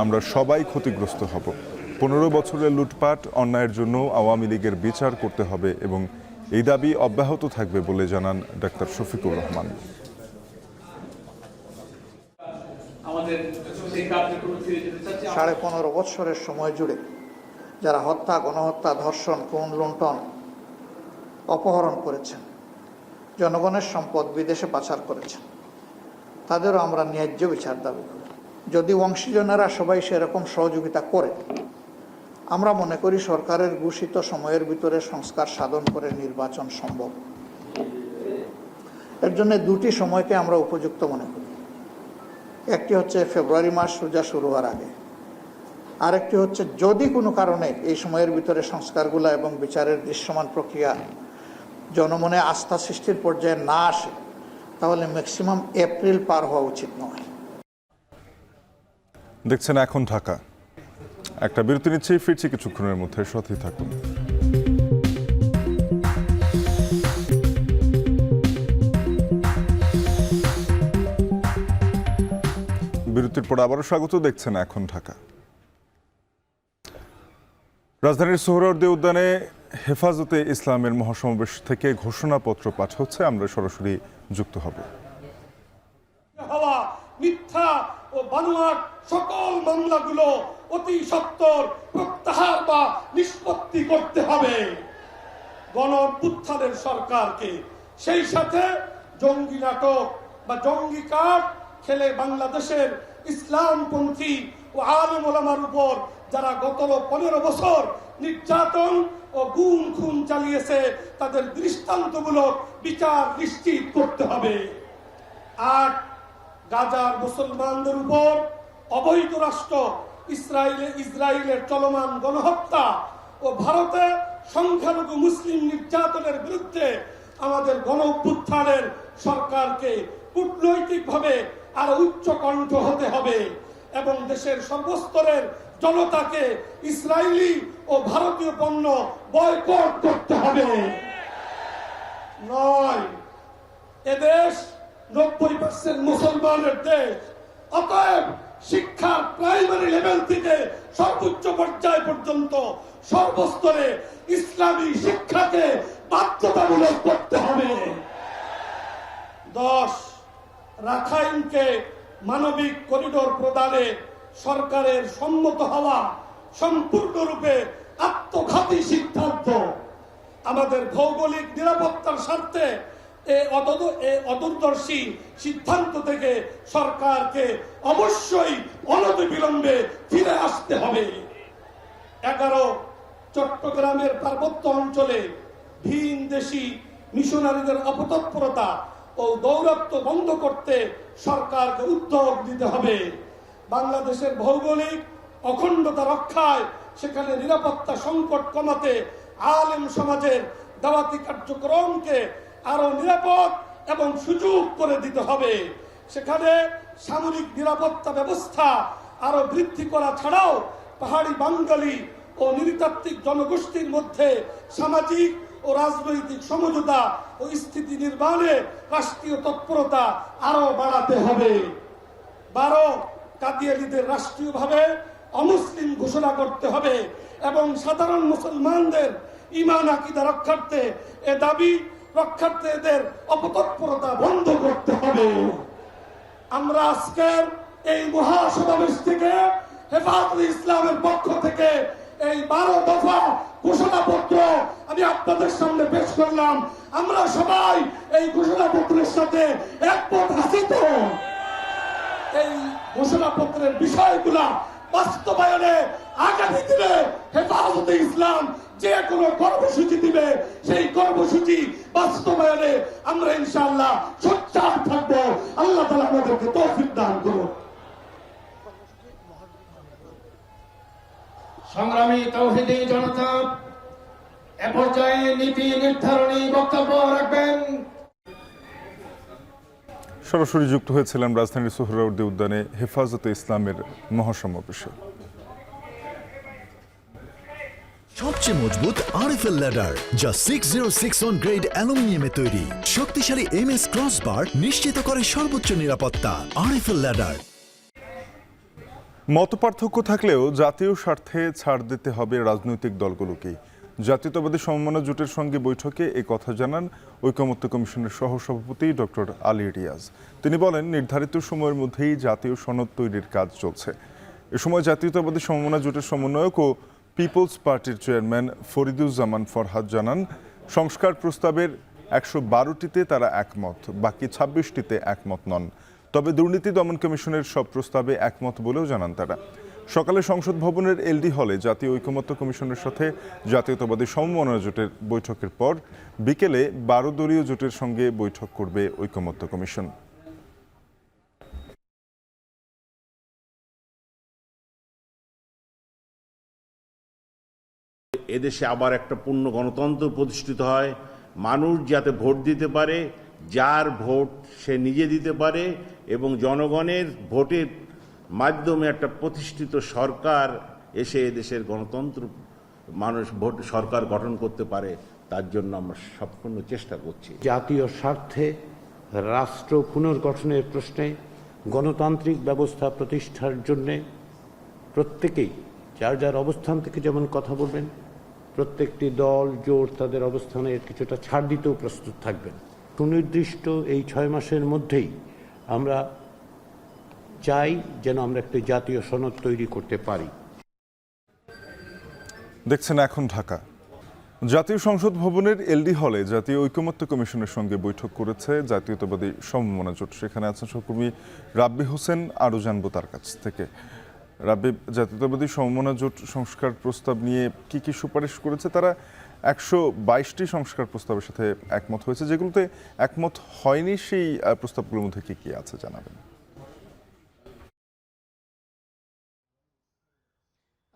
আমরা সবাই ক্ষতিগ্রস্ত হব। 15 বছরের লুটপাট, অন্যায়ের জন্য আওয়ামী লীগের বিচার করতে হবে এবং এই দাবি অব্যাহত থাকবে বলে জানান ডাক্তার শফিকুর রহমান। 15.5 বছরের সময় জুড়ে যারা হত্যা, গণহত্যা, ধর্ষণ, খুন, লুণ্ঠন, অপহরণ করেছেন, জনগণের সম্পদ বিদেশে পাচার করেছেন, তাদেরও আমরা ন্যায্য বিচার দাবি করি। যদি অংশীজনেরা সবাই সেরকম সহযোগিতা করে, আমরা মনে করি সরকারের ঘোষিত সময়ের ভিতরে সংস্কার সাধন করে নির্বাচন সম্ভব। এর জন্য 2টি সময়কে আমরা উপযুক্ত মনে করি। একটি হচ্ছে ফেব্রুয়ারি মাস রোজা শুরু হওয়ার আগে, আরেকটি হচ্ছে যদি কোনো কারণে এই সময়ের ভিতরে সংস্কারগুলো এবং বিচারের দৃশ্যমান প্রক্রিয়া জনমনে আস্থা সৃষ্টির পর্যায়ে না আসে, তাহলে ম্যাক্সিমাম এপ্রিল পার হওয়া উচিত নয়। দেখছেন এখন ঢাকা। একটা বিরতি নিচ্ছি, ফিরছি কিছুক্ষণের মধ্যে, সাথেই থাকুন। বিরতির পর আবারও স্বাগত, দেখছেন এখন ঢাকা। রাজধানীর সোহরাওয়ার্দী উদ্যানে হেফাজতে ইসলামের মহাসমাবেশ থেকে ঘোষণাপত্র পাঠ হচ্ছে, আমরা সরাসরি যুক্ত হব। মিথ্যা ও বানোয়াট সকল মামলাগুলো অতি সত্বর প্রত্যাহার বা নিষ্পত্তি করতে হবে গণ অভ্যুত্থানের সরকারকে। সেই সাথে জঙ্গি নাটক বা জঙ্গি কার্ড খেলে বাংলাদেশের ইসলামপন্থী ও আলেম ওলামার উপর যারা গত 15 বছর নির্যাতন ও গুম খুন চালিয়েছে, তাদের দৃষ্টান্তমূলক বিচার নিশ্চিত করতে হবে। 8 গাজার মুসলমানদের উপর অবৈধ রাষ্ট্র ইসরায়েলের চলমান গণহত্যা ও ভারতে সংখ্যালঘু মুসলিম নির্যাতনের বিরুদ্ধে আমাদের গণ অভ্যুত্থানের সরকারকে কূটনৈতিকভাবে আরো উচ্চ কণ্ঠ হতে হবে এবং দেশের সর্বস্তরের জনতাকে ইসরায়েলি ও ভারতীয় পণ্য বয়কট করতে হবে। 9 এদেশ 90% মুসলমানের দেশ, অতএব শিক্ষার প্রাইমারি লেভেল থেকে সর্বোচ্চ পর্যায় পর্যন্ত সর্বস্তরে ইসলামী শিক্ষাকে বাধ্যতামূলক করতে হবে। 10, রাখাইনকে মানবিক করিডোর প্রদানে সরকারের সম্মত হওয়া সম্পূর্ণরূপে আত্মঘাতী সিদ্ধান্ত। আমাদের ভৌগোলিক নিরাপত্তার স্বার্থে এই অদূরদর্শী সিদ্ধান্ত থেকে সরকারকে অবশ্যই অনতিবিলম্বে ফিরে আসতে হবে। 11, চট্টগ্রামের পার্বত্য অঞ্চলে ভিন দেশি মিশনারিদের অপতৎপরতা ও দৌরাত্ম্য বন্ধ করতে সরকারকে উদ্যোগ দিতে হবে। বাংলাদেশের ভৌগোলিক অখণ্ডতা রক্ষায়, সেখানে নিরাপত্তা সংকট কমাতে আলেম সমাজের দাওয়াতি কার্যক্রমকে আরো নিরাপদ এবং সুযোগ করে দিতে হবে। সেখানে সামরিক নিরাপত্তা ব্যবস্থা আরো বৃদ্ধি করা ছাড়াও পাহাড়ি বাঙালি ও নৃতাত্ত্বিক জনগোষ্ঠীর মধ্যে সামাজিক ও রাজনৈতিক সমঝোতা ও স্থিতি নির্মাণে রাষ্ট্রীয় তৎপরতা আরো বাড়াতে হবে। 12, কাদিয়ানীদের রাষ্ট্রীয়ভাবে অমুসলিম ঘোষণা করতে হবে এবং সাধারণ মুসলমানদের ঈমান আকীদা রক্ষার্থে এ দাবি রক্ষার্থে এদের অপতৎপরতা বন্ধ করতে হবে। আমরা আজকের এই মহাসমাবেশ থেকে হেফাজতে ইসলামের পক্ষ থেকে এই 12 দফা ঘোষণাপত্র আমি আপনাদের সামনে পেশ করলাম। আমরা সবাই এই ঘোষণাপত্রের সাথে একমত আছি তো? এই ঘোষণাপত্রের বিষয়গুলা বাস্তবায়নে আগামী দিনে হেফাজতে ইসলাম যে কোনো কর্মসূচি দিবে, সেই কর্মসূচি বাস্তবায়নে আমরা ইনশাআল্লাহ সোচ্চার থাকবো। আল্লাহ তাআলা আমাদেরকে তৌফিক দান করুন। সংগ্রামী তাওহীদি জনতা, এ পর্যায়ে নীতি নির্ধারণী বক্তব্য রাখবেন। সরাসরি যুক্ত হয়েছিলাম রাজধানীর সোহরাওয়ার্দী উদ্যানে হেফাজতে ইসলামের মহাসমাবেশে। সবচেয়ে মজবুত আরএফএল ল্যাডার, যা 6061 গ্রেড অ্যালুমিনিয়ামে তৈরি। শক্তিশালী এমএস ক্রসবার নিশ্চিত করে সর্বোচ্চ নিরাপত্তা। RFL ladder. মতপার্থক্য থাকলেও জাতীয় স্বার্থে ছাড় দিতে হবে রাজনৈতিক দলগুলোকেই। জাতীয়তাবাদী সমমনা জোটের সঙ্গে বৈঠকে এ কথা জানান ঐকমত্য কমিশনের সহসভাপতি ডক্টর আলী রিয়াজ। তিনি বলেন, নির্ধারিত সময়ের মধ্যেই জাতীয় সনদ তৈরির কাজ চলছে। এ সময় জাতীয়তাবাদী সমমনা জোটের সমন্বয়ক ও পিপলস পার্টির চেয়ারম্যান ফরিদুজ্জামান ফরহাদ জানান, সংস্কার প্রস্তাবের 112টিতে তারা একমত, বাকি 26টিতে একমত নন। তবে দুর্নীতি দমন কমিশনের সব প্রস্তাবে একমত বলেও জানান তারা। সকালে সংসদ ভবনের এলডি হলে জাতীয় ঐকমত্য কমিশনের সাথে জাতীয়তাবাদী সমমনা জোটের বৈঠকের পর বিকেলে 12 দলীয় জোটের সঙ্গে বৈঠক করবে ঐকমত্য কমিশন। এদেশে আবার একটা পূর্ণ গণতন্ত্র প্রতিষ্ঠিত হয়, মানুষ যাতে ভোট দিতে পারে, যার ভোট সে নিজে দিতে পারে এবং জনগণের ভোটের মাধ্যমে একটা প্রতিষ্ঠিত সরকার এসে এদেশের গণতন্ত্র মানুষ ভোট সরকার গঠন করতে পারে, তার জন্য আমরা সম্পূর্ণ চেষ্টা করছি। জাতীয় স্বার্থে রাষ্ট্র পুনর্গঠনের প্রশ্নে গণতান্ত্রিক ব্যবস্থা প্রতিষ্ঠার জন্যে প্রত্যেকেই যার যার অবস্থান থেকে যেমন কথা বলবেন, প্রত্যেকটি দল জোট তাদের অবস্থানের কিছুটা ছাড় দিতেও প্রস্তুত থাকবেন। সুনির্দিষ্ট এই 6 মাসের মধ্যেই আমরা চাই যেন আমরা একটি জাতীয় সনদ তৈরি করতে পারি। দেখছেন এখন ঢাকা। জাতীয় সংসদ ভবনের এলডি হলে জাতীয় ঐকমত্য কমিশনের সঙ্গে বৈঠক করেছে জাতীয়তাবাদী সমমনা জোট। সেখানে আছেন সহকর্মী রাব্বি হোসেন, আরও জানবো তার কাছ থেকে। রাব্বি, জাতীয়তাবাদী সমমনা জোট সংস্কার প্রস্তাব নিয়ে কি কি সুপারিশ করেছে? তারা 122টি সংস্কার প্রস্তাবের সাথে একমত হয়েছে, যেগুলোতে একমত হয়নি সেই প্রস্তাবগুলোর মধ্যে কি কি আছে জানাবেন।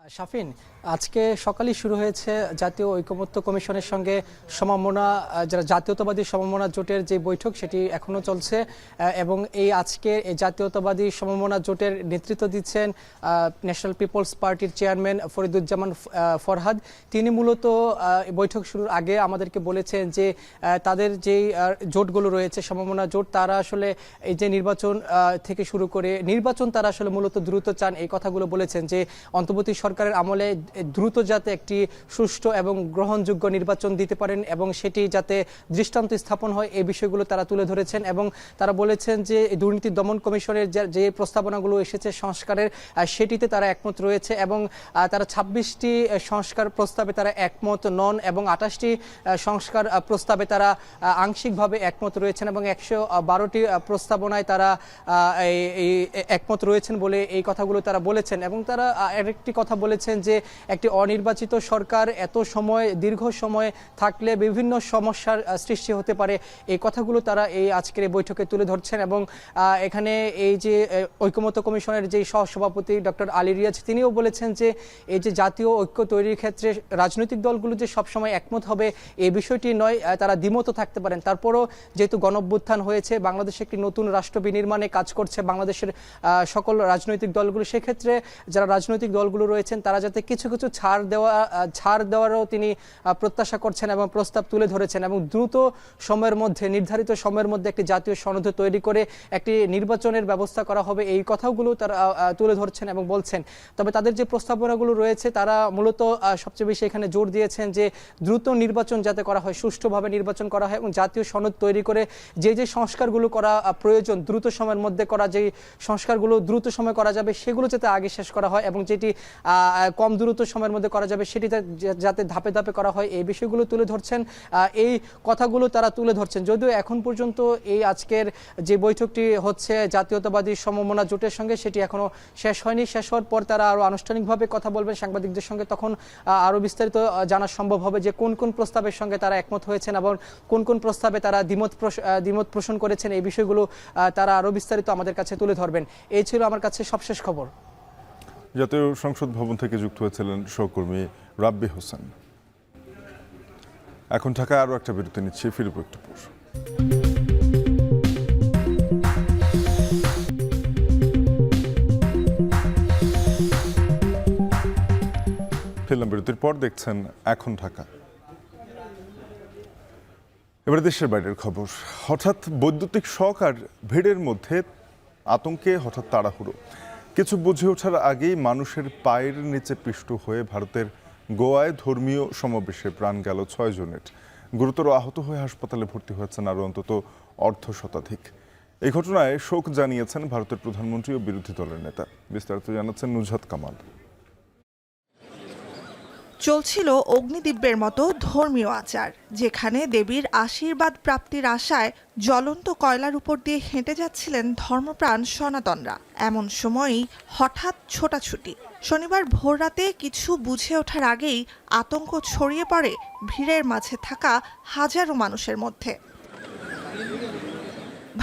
শাফিন, আজকে সকালেই শুরু হয়েছে জাতীয় ঐকমত্য কমিশনের সঙ্গে সমমনা যারা জাতীয়তাবাদী সমমনা জোটের যে বৈঠক সেটি এখনো চলছে এবং এই আজকে এই জাতীয়তাবাদী সমমনা জোটের নেতৃত্ব দিচ্ছেন ন্যাশনাল পিপলস পার্টির চেয়ারম্যান ফরিদুজ্জামান ফরহাদ। তিনি মূলত বৈঠক শুরুর আগে আমাদেরকে বলেছেন যে তাদের যেই জোটগুলো রয়েছে সমমনা জোট, তারা আসলে এই যে নির্বাচন থেকে শুরু করে নির্বাচন তারা আসলে মূলত দ্রুত চান, এই কথাগুলো বলেছেন যে অন্তর্বর্তী সরকারের আমলে দ্রুত যাতে একটি সুষ্ঠু এবং গ্রহণযোগ্য নির্বাচন দিতে পারেন এবং সেটি যাতে দৃষ্টান্ত স্থাপন হয়, এই বিষয়গুলো তারা তুলে ধরেছেন। এবং তারা বলেছেন যে দুর্নীতি দমন কমিশনের যে প্রস্তাবনাগুলো এসেছে সংস্কারের, সেটিতে তারা একমত রয়েছে এবং তারা 26টি সংস্কার প্রস্তাবে তারা একমত নন এবং 28টি সংস্কার প্রস্তাবে তারা আংশিকভাবে একমত রয়েছেন এবং 112টি প্রস্তাবনায় তারা একমত রয়েছেন বলে এই কথাগুলো তারা বলেছেন। এবং তারা আরেকটি কথা বলেছেন যে একটি অনির্বাচিত সরকার এত সময় দীর্ঘ সময় থাকলে বিভিন্ন সমস্যার সৃষ্টি হতে পারে, এই কথাগুলো তারা এই আজকের এই বৈঠকে তুলে ধরছেন। এবং এখানে এই যে ঐকমত্য কমিশনের যে সহসভাপতি ডক্টর আলী রিয়াজ, তিনিও বলেছেন যে এই যে জাতীয় ঐক্য তৈরির ক্ষেত্রে রাজনৈতিক দলগুলো যে সবসময় একমত হবে এই বিষয়টি নয়, তারা দ্বিমত থাকতে পারেন। তারপরও যেহেতু গণঅভ্যুত্থান হয়েছে, বাংলাদেশে একটি নতুন রাষ্ট্র বিনির্মাণে কাজ করছে বাংলাদেশের সকল রাজনৈতিক দলগুলো, সেক্ষেত্রে যারা রাজনৈতিক দলগুলো রয়েছেন তারা যাতে কিছু কিছু ছাড় দেওয়ারও তিনি প্রত্যাশা করছেন এবং প্রস্তাব তুলে ধরেছেন এবং দ্রুত সময়ের মধ্যে নির্ধারিত সময়ের মধ্যে একটি জাতীয় সনদ তৈরি করে একটি নির্বাচনের ব্যবস্থা করা হবে, এই কথাগুলো তারা তুলে ধরছেন এবং বলছেন। তবে তাদের যে প্রস্তাবনাগুলো রয়েছে তারা মূলত সবচেয়ে বেশি এখানে জোর দিয়েছেন যে দ্রুত নির্বাচন যাতে করা হয়, সুষ্ঠুভাবে নির্বাচন করা হয় এবং জাতীয় সনদ তৈরি করে যে সংস্কারগুলো করা প্রয়োজন দ্রুত সময়ের মধ্যে করা, যেই সংস্কারগুলো দ্রুত সময় করা যাবে সেগুলো যাতে আগে শেষ করা হয় এবং যেটি কম দ্রুত সময়ের মধ্যে করা যাবে সেটি যাতে ধাপে ধাপে করা হয়, এই বিষয়গুলো তুলে ধরছেন। এই কথাগুলো তারা তুলে ধরছেন। যদিও এখন পর্যন্ত এই আজকের যে বৈঠকটি হচ্ছে জাতীয়তাবাদী সমমনা জোটের সঙ্গে সেটি এখনো শেষ হয়নি। শেষ হওয়ার পর তারা আরও আনুষ্ঠানিকভাবে কথা বলবেন সাংবাদিকদের সঙ্গে, তখন আরও বিস্তারিত জানা সম্ভব হবে যে কোন কোন প্রস্তাবের সঙ্গে তারা একমত হয়েছেন এবং কোন কোন প্রস্তাবে তারা দ্বিমত পোষণ করেছেন, এই বিষয়গুলো তারা আরও বিস্তারিত আমাদের কাছে তুলে ধরবেন। এই ছিল আমার কাছে সবশেষ খবর। জাতীয় সংসদ ভবন থেকে যুক্ত হয়েছিলেন সহকর্মী রাব্বি হোসেন। এখন ঢাকায় আরও একটা বিরতি নিচ্ছি, ফিরব একটু পর। ফিরলাম বিরতির পর, দেখছেন এখন ঢাকা। এবারে দেশের বাইরের খবর। হঠাৎ বৈদ্যুতিক শক আর ভিড়ের মধ্যে আতঙ্কে হঠাৎ তাড়াহুড়ো, কিছু বুঝে ওঠার আগেই মানুষের পায়ের নিচে পিষ্ট হয়ে ভারতের গোয়ায় ধর্মীয় সমাবেশে প্রাণ গেল 6 জনের। গুরুতর আহত হয়ে হাসপাতালে ভর্তি হয়েছেন আরও অন্তত অর্ধশতাধিক। এই ঘটনায় শোক জানিয়েছেন ভারতের প্রধানমন্ত্রী ও বিরোধী দলের নেতা। বিস্তারিত জানাচ্ছেন নুজহাত কামাল। চলছিল অগ্নিদিব্যের মতো ধর্মীয় আচার, যেখানে দেবীর আশীর্বাদ প্রাপ্তির আশায় জ্বলন্ত কয়লার উপর দিয়ে হেঁটে যাচ্ছিলেন ধর্মপ্রাণ সনাতনরা। এমন সময়ই হঠাৎ ছোটাছুটি। শনিবার ভোররাতে কিছু বুঝে ওঠার আগেই আতঙ্ক ছড়িয়ে পড়ে ভিড়ের মাঝে থাকা হাজারো মানুষের মধ্যে।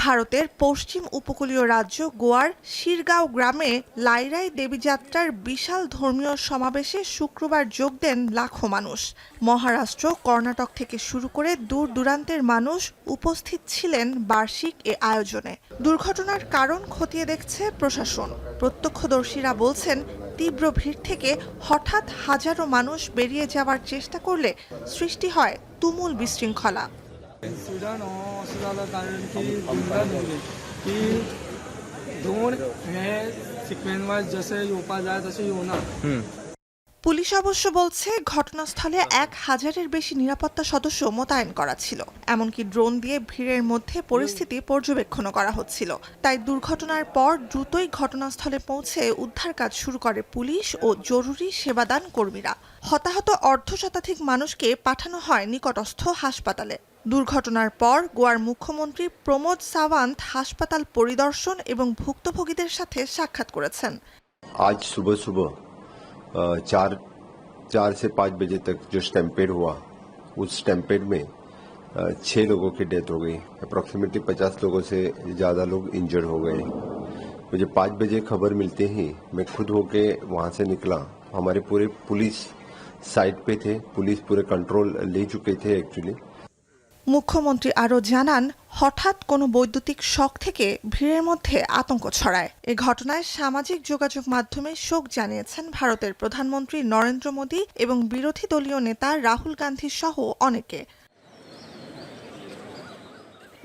ভারতের পশ্চিম উপকূলীয় রাজ্য গোয়ার শিরগাঁও গ্রামে লাইরাই দেবীযাত্রার বিশাল ধর্মীয় সমাবেশে শুক্রবার যোগ দেন লাখো মানুষ। মহারাষ্ট্র, কর্ণাটক থেকে শুরু করে দূর দূরান্তের মানুষ উপস্থিত ছিলেন বার্ষিক এ আয়োজনে। দুর্ঘটনার কারণ খতিয়ে দেখছে প্রশাসন। প্রত্যক্ষদর্শীরা বলছেন, তীব্র ভিড় থেকে হঠাৎ হাজারো মানুষ বেরিয়ে যাওয়ার চেষ্টা করলে সৃষ্টি হয় তুমুল বিশৃঙ্খলা। পুলিশ অবশ্য বলছে ঘটনাস্থলে 1000-এর বেশি নিরাপত্তা সদস্য মোতায়েন করা ছিল। এমনকি ড্রোন দিয়ে ভিড়ের মধ্যে পরিস্থিতি পর্যবেক্ষণ করা হচ্ছিল। তাই দুর্ঘটনার পর দ্রুতই ঘটনাস্থলে পৌঁছে উদ্ধার কাজ শুরু করে পুলিশ ও জরুরি সেবাদান কর্মীরা। হতাহত অর্ধশতাধিক মানুষকে পাঠানো হয় নিকটস্থ হাসপাতালে। দুর্ঘটনার পর গোয়ার মুখ্যমন্ত্রী প্রমোদ সাওয়ান্ত হাসপাতাল পরিদর্শন এবং ভুক্তভোগীদের সাথে সাক্ষাৎ করেছেন। আজ सुबह 4 से 5 बजे तक जो स्टैम्पेड हुआ, उस स्टैम्पेड में 6 लोगों की डेथ हो गई। अप्रॉक्सीमेटली 50 लोगों से ज़्यादा लोग इंजर्ड हो गए। मुझे 5 बजे खबर मिलते ही मैं खुद होके वहाँ से निकला हमारे पूरे पुलिस साइड पे थे, पुलिस पूरे कंट्रोल ले चुके थे एक्चुअली। মুখ্যমন্ত্রী আরও জানান, হঠাৎ কোনো বৈদ্যুতিক শক থেকে ভিড়ের মধ্যে আতঙ্ক ছড়ায়। এ ঘটনায় সামাজিক যোগাযোগ মাধ্যমে শোক জানিয়েছেন ভারতের প্রধানমন্ত্রী নরেন্দ্র মোদী এবং বিরোধী দলীয় নেতা রাহুল গান্ধী সহ অনেকে।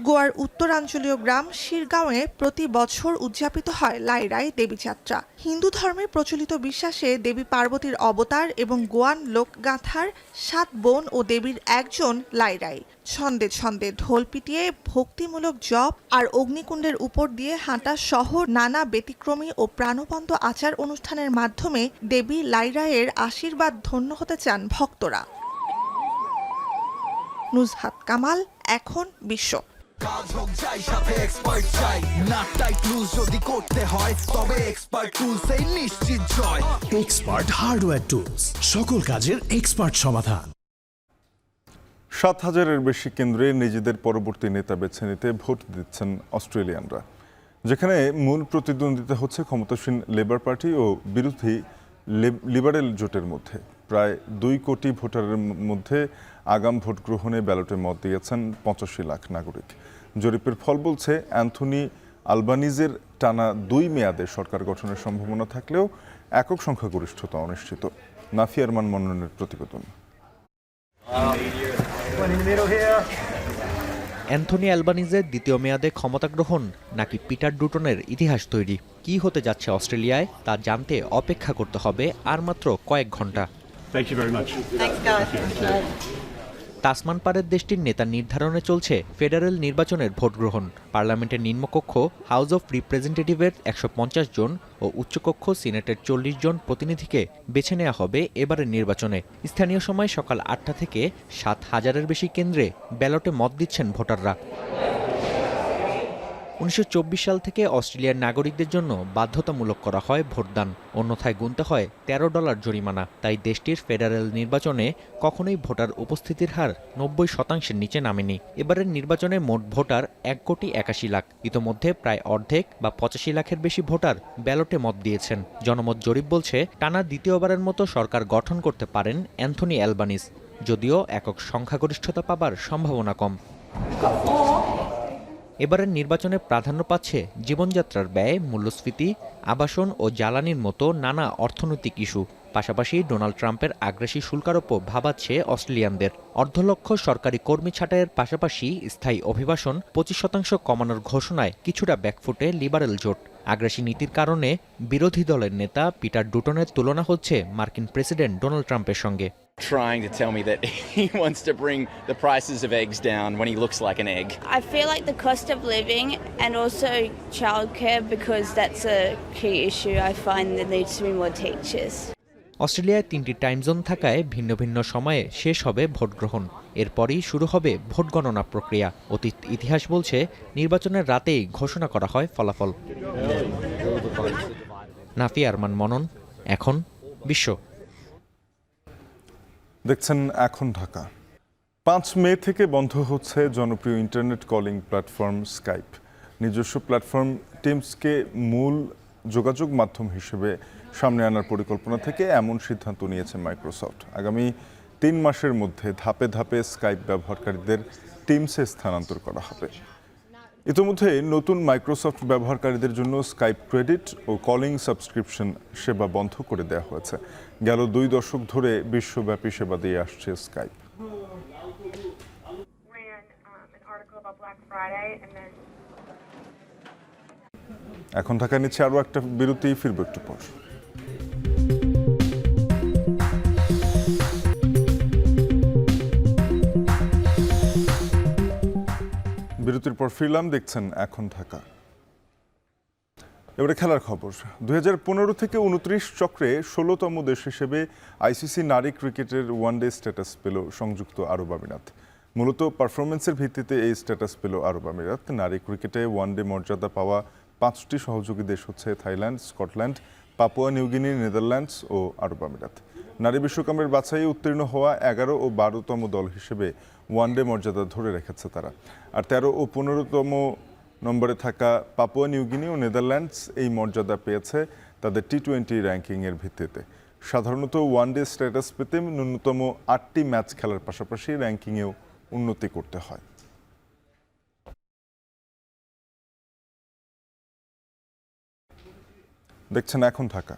গোয়ার উত্তরাঞ্চলীয় গ্রাম শিরগাঁওয়ে প্রতি বছর উদযাপিত হয় লাইরাই দেবীযাত্রা। হিন্দু ধর্মে প্রচলিত বিশ্বাসে দেবী পার্বতীর অবতার এবং গোয়ান লোকগাথার 7 বোন ও দেবীর একজন লাইরাই। ছন্দে ছন্দে ঢোল পিটিয়ে ভক্তিমূলক জপ আর অগ্নিকুণ্ডের উপর দিয়ে হাঁটা সহ নানা ব্যতিক্রমী ও প্রাণবন্ত আচার অনুষ্ঠানের মাধ্যমে দেবী লাইরাইয়ের আশীর্বাদ ধন্য হতে চান ভক্তরা। নুজহাত কামাল, এখন বিশ্ব। কাজ হোক যাই সাথে এক্সপার্ট চাই, না টাইট লুজ যদি করতে হয় তবে এক্সপার্ট টুলস এই নিশ্চিত জয়। এক্সপার্ট হার্ডওয়্যার টুলস, সকল কাজের এক্সপার্ট সমাধান। 7,000-এর বেশি কেন্দ্রে নিজেদের পরবর্তী নেতা বেছে নিতে ভোট দিচ্ছেন অস্ট্রেলিয়ানরা, যেখানে মূল প্রতিদ্বন্দ্বিতা হচ্ছে ক্ষমতাসীন লেবার পার্টি ও বিরোধী লিবারেল জোটের মধ্যে। প্রায় 2 কোটি ভোটারের মধ্যে আগাম ভোট গ্রহণে ব্যালটে মত দিয়েছেন 85 লাখ নাগরিক। জরিপের ফল বলছে অ্যান্থনি আলবানিজের টানা 2 মেয়াদে সরকার গঠনের সম্ভাবনা থাকলেও একক সংখ্যাগরিষ্ঠতা অনিশ্চিত। নাফিয়া আরমান মনোনয়নের প্রতিবেদন। অ্যান্থনি অ্যালবানিজের দ্বিতীয় মেয়াদে ক্ষমতা গ্রহণ নাকি পিটার ডুটনের ইতিহাস তৈরি, কি হতে যাচ্ছে অস্ট্রেলিয়ায় তা জানতে অপেক্ষা করতে হবে আর মাত্র কয়েক ঘন্টা। তাসমান পারের দেশটির নেতা নির্ধারণে চলছে ফেডারেল নির্বাচনের ভোট গ্রহণ। পার্লামেন্টের নিম্নকক্ষ হাউস অব রিপ্রেজেন্টেটিভের 150 জন ও উচ্চকক্ষ সিনেটের 40 জন প্রতিনিধিকে বেছে নেওয়া হবে এবারের নির্বাচনে। স্থানীয় সময় সকাল 8টা থেকে 7,000-এর বেশি কেন্দ্রে ব্যালটে মত দিচ্ছেন ভোটাররা। 1924 সাল থেকে অস্ট্রেলিয়ার নাগরিকদের জন্য বাধ্যতামূলক করা হয় ভোটদান, অন্যথায় গুনতে হয় $13 জরিমানা। তাই দেশটির ফেডারেল নির্বাচনে কখনোই ভোটার উপস্থিতির হার 90% নিচে নামেনি। এবারের নির্বাচনে মোট ভোটার 1,81 লাখ। ইতোমধ্যে প্রায় অর্ধেক বা 85 লাখের বেশি ভোটার ব্যালটে মত দিয়েছেন। জনমত জরিপ বলছে টানা দ্বিতীয়বারের মতো সরকার গঠন করতে পারেন অ্যান্থনি অ্যালবানিজ, যদিও একক সংখ্যাগরিষ্ঠতা পাবার সম্ভাবনা কম। এবারের নির্বাচনে প্রাধান্য পাচ্ছে জীবনযাত্রার ব্যয়, মূল্যস্ফীতি, আবাসন ও জ্বালানির মতো নানা অর্থনৈতিক ইস্যু। পাশাপাশি ডোনাল্ড ট্রাম্পের আগ্রাসী শুল্কারোপও ভাবাচ্ছে অস্ট্রেলিয়ানদের। 1.5 লক্ষ সরকারি কর্মী ছাঁটাইয়ের পাশাপাশি স্থায়ী অভিবাসন 25% কমানোর ঘোষণায় কিছুটা ব্যাকফুটে লিবারেল জোট। আগ্রাসী নীতির কারণে বিরোধী দলের নেতা পিটার ডুটনের তুলনা হচ্ছে মার্কিন প্রেসিডেন্ট ডোনাল্ড ট্রাম্পের সঙ্গে। Trying to tell me that he wants to bring the prices of eggs down when he looks like an egg. I feel like the cost of living and also childcare, because that's a key issue. I find there needs to be more teachers. অস্ট্রেলিয়ায় 3টি time zone থাকায় ভিন্ন ভিন্ন সময়ে শেষ হবে vote গ্রহণ। এরপরই শুরু হবে ভোট গণনা প্রক্রিয়া। অতীত ইতিহাস বলছে নির্বাচনের রাতেই ঘোষণা করা হয় ফলাফল। নাফিয়া আরমান মনন, এখন বিশ্ব। দেখছেন এখন ঢাকা। 5 মে থেকে বন্ধ হচ্ছে জনপ্রিয় ইন্টারনেট কলিং প্ল্যাটফর্ম স্কাইপ। নিজস্ব প্ল্যাটফর্ম টিমসকে মূল যোগাযোগ মাধ্যম হিসেবে সামনে আনার পরিকল্পনা থেকে এমন সিদ্ধান্ত নিয়েছে মাইক্রোসফট। আগামী 3 মাসের মধ্যে ধাপে ধাপে স্কাইপ ব্যবহারকারীদের টিমসে স্থানান্তর করা হবে। ইতিমধ্যে নতুন মাইক্রোসফট ব্যবহারকারীদের জন্য স্কাইপ ক্রেডিট ও কলিং সাবস্ক্রিপশন সেবা বন্ধ করে দেওয়া হয়েছে। গেল 2 দশক ধরে বিশ্বব্যাপী সেবা দিয়ে আসছে স্কাইপ। এখন ঢাকা নিচ্ছে আরও একটা বিরতি, ফিরব একটু পর। বিরতির পর ফিরলাম, দেখছেন এখন ঢাকা। এবারে খেলার খবর। 2015 থেকে 29 চক্রে 16তম দেশ হিসেবে আইসিসি নারী ক্রিকেটের ওয়ানডে স্ট্যাটাস পেল সংযুক্ত আরব আমিরাত। মূলত পারফরমেন্সের ভিত্তিতে এই স্ট্যাটাস পেল আরব আমিরাত। নারী ক্রিকেটে ওয়ানডে মর্যাদা পাওয়া 5টি সহযোগী দেশ হচ্ছে Thailand, Scotland, Papua New Guinea, Netherlands ও আরব আমিরাত। নারী বিশ্বকাপের বাছাইয়ে উত্তীর্ণ হওয়া 11 ও 12তম দল হিসেবে ওয়ানডে মর্যাদা ধরে রেখেছে তারা। আর 13 ও 15তম নম্বরে থাকা পাপুয়া নিউগিনি ও নেদারল্যান্ডস এই মর্যাদা পেয়েছে তাদের টি-20 র্যাঙ্কিংয়ের ভিত্তিতে। সাধারণত ওয়ানডে স্ট্যাটাস পেতে ন্যূনতম 8টি ম্যাচ খেলার পাশাপাশি র্যাঙ্কিংয়েও উন্নতি করতে হয়। দেখছেন এখন ঢাকা।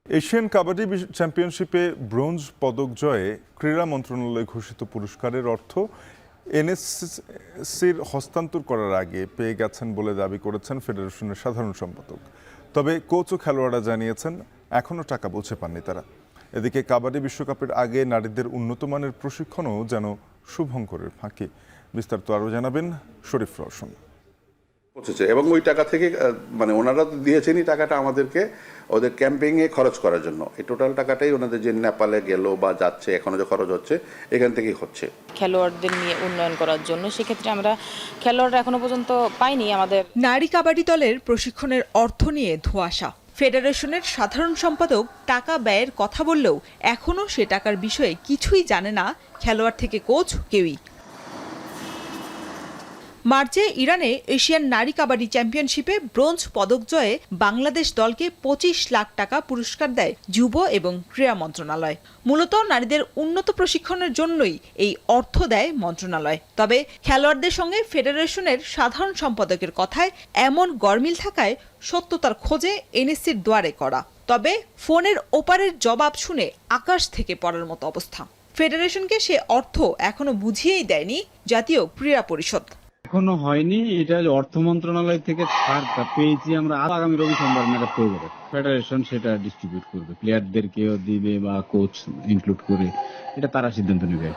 এশিয়ান কাবাডি চ্যাম্পিয়নশিপে ব্রোঞ্জ পদক জয়ে ক্রীড়া মন্ত্রণালয় ঘোষিত পুরস্কারের অর্থ এনএসসির হস্তান্তর করার আগে পেয়ে গেছেন বলে দাবি করেছেন ফেডারেশনের সাধারণ সম্পাদক। তবে কোচ ও খেলোয়াড়রা জানিয়েছেন এখনও টাকা পৌঁছে পাননি তারা। এদিকে কাবাডি বিশ্বকাপের আগে নারীদের উন্নত মানের প্রশিক্ষণও যেন শুভঙ্করের ফাঁকি। বিস্তারিত আরও জানাবেন শরীফ রওশন। এবং ওই টাকা থেকে মানে ওনারা দিয়েছেনই টাকাটা আমাদেরকে ওদের ক্যাম্পিংয়ে খরচ করার জন্য। এই টোটাল টাকাটাই ওনাদের যে নেপালে গেল বা যাচ্ছে এখনো যে খরচ হচ্ছে এখান থেকেই হচ্ছে খেলোয়াড়দের নিয়ে উন্নয়ন করার জন্য। সেক্ষেত্রে আমরা খেলোয়াড়রা এখনো পর্যন্ত পাইনি। আমাদের নারী কাবাডি দলের প্রশিক্ষণের অর্থ নিয়ে ধোঁয়াশা। ফেডারেশনের সাধারণ সম্পাদক টাকা ব্যয়ের কথা বললেও এখনও সে টাকার বিষয়ে কিছুই জানে না খেলোয়াড় থেকে কোচ কেউই। মার্চে ইরানে এশিয়ান নারী কাবাডি চ্যাম্পিয়নশিপে ব্রোঞ্জ পদক জয়ে বাংলাদেশ দলকে 25 লাখ টাকা পুরস্কার দেয় যুব এবং ক্রীড়া মন্ত্রণালয়। মূলত নারীদের উন্নত প্রশিক্ষণের জন্যই এই অর্থ দেয় মন্ত্রণালয়। তবে খেলোয়াড়দের সঙ্গে ফেডারেশনের সাধারণ সম্পাদকের কথায় এমন গরমিল থাকায় সত্যতার খোঁজে এনএসসির দুয়ারে করা। তবে ফোনের ওপারের জবাব শুনে আকাশ থেকে পড়ার মতো অবস্থা। ফেডারেশনকে সে অর্থ এখনো বুঝিয়েই দেয়নি জাতীয় ক্রীড়া পরিষদ। এখনো হয়নি, এটা অর্থ মন্ত্রণালয় থেকে ছাড়টা পেয়েছি আমরা। আগামী রবি সোমবার এটা পেয়ে ফেডারেশন সেটা ডিস্ট্রিবিউট করবে, প্লেয়ারদেরকেও দিবে বা কোচ ইনক্লুড করে, এটা তারা সিদ্ধান্ত নেবে।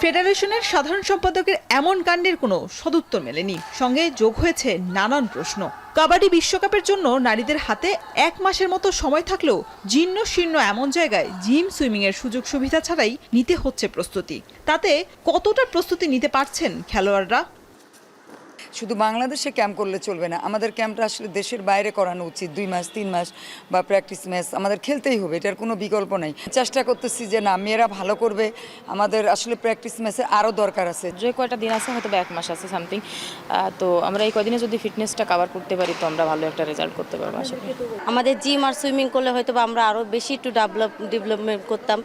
ফেডারেশনের সাধারণ সম্পাদকের এমন কাণ্ডের কোনো সদুত্তর মেলেনি। সঙ্গে যোগ হয়েছে নানান প্রশ্ন। কাবাডি বিশ্বকাপের জন্য নারীদের হাতে 1 মাসের মতো সময় থাকলেও জীর্ণ শীর্ণ এমন জায়গায় জিম সুইমিং এর সুযোগ সুবিধা ছাড়াই নিতে হচ্ছে প্রস্তুতি। তাতে কতটা প্রস্তুতি নিতে পারছেন খেলোয়াড়রা? শুধু বাংলাদেশে ক্যাম্প করলে চলবে না, আমাদের ক্যাম্পটা আসলে দেশের বাইরে করানো উচিত। 2 মাস 3 মাস বা প্র্যাকটিস ম্যাচ আমাদের খেলতেই হবে, এটার কোনো বিকল্প নাই। চেষ্টা করতেছি যে না, মেয়েরা ভালো করবে, আমাদের আসলে প্র্যাকটিস ম্যাচে আরও দরকার আছে। যে কয়টা দিন আছে, হয়তো 1 মাস আছে সামথিং, তো আমরা এই কদিনে যদি ফিটনেসটা কভার করতে পারি তো আমরা ভালো একটা রেজাল্ট করতে পারবো আশা করি। আমাদের জিম আর সুইমিং করলে হয়তো আমরা আরও বেশি একটু ডেভেলপমেন্ট করতাম।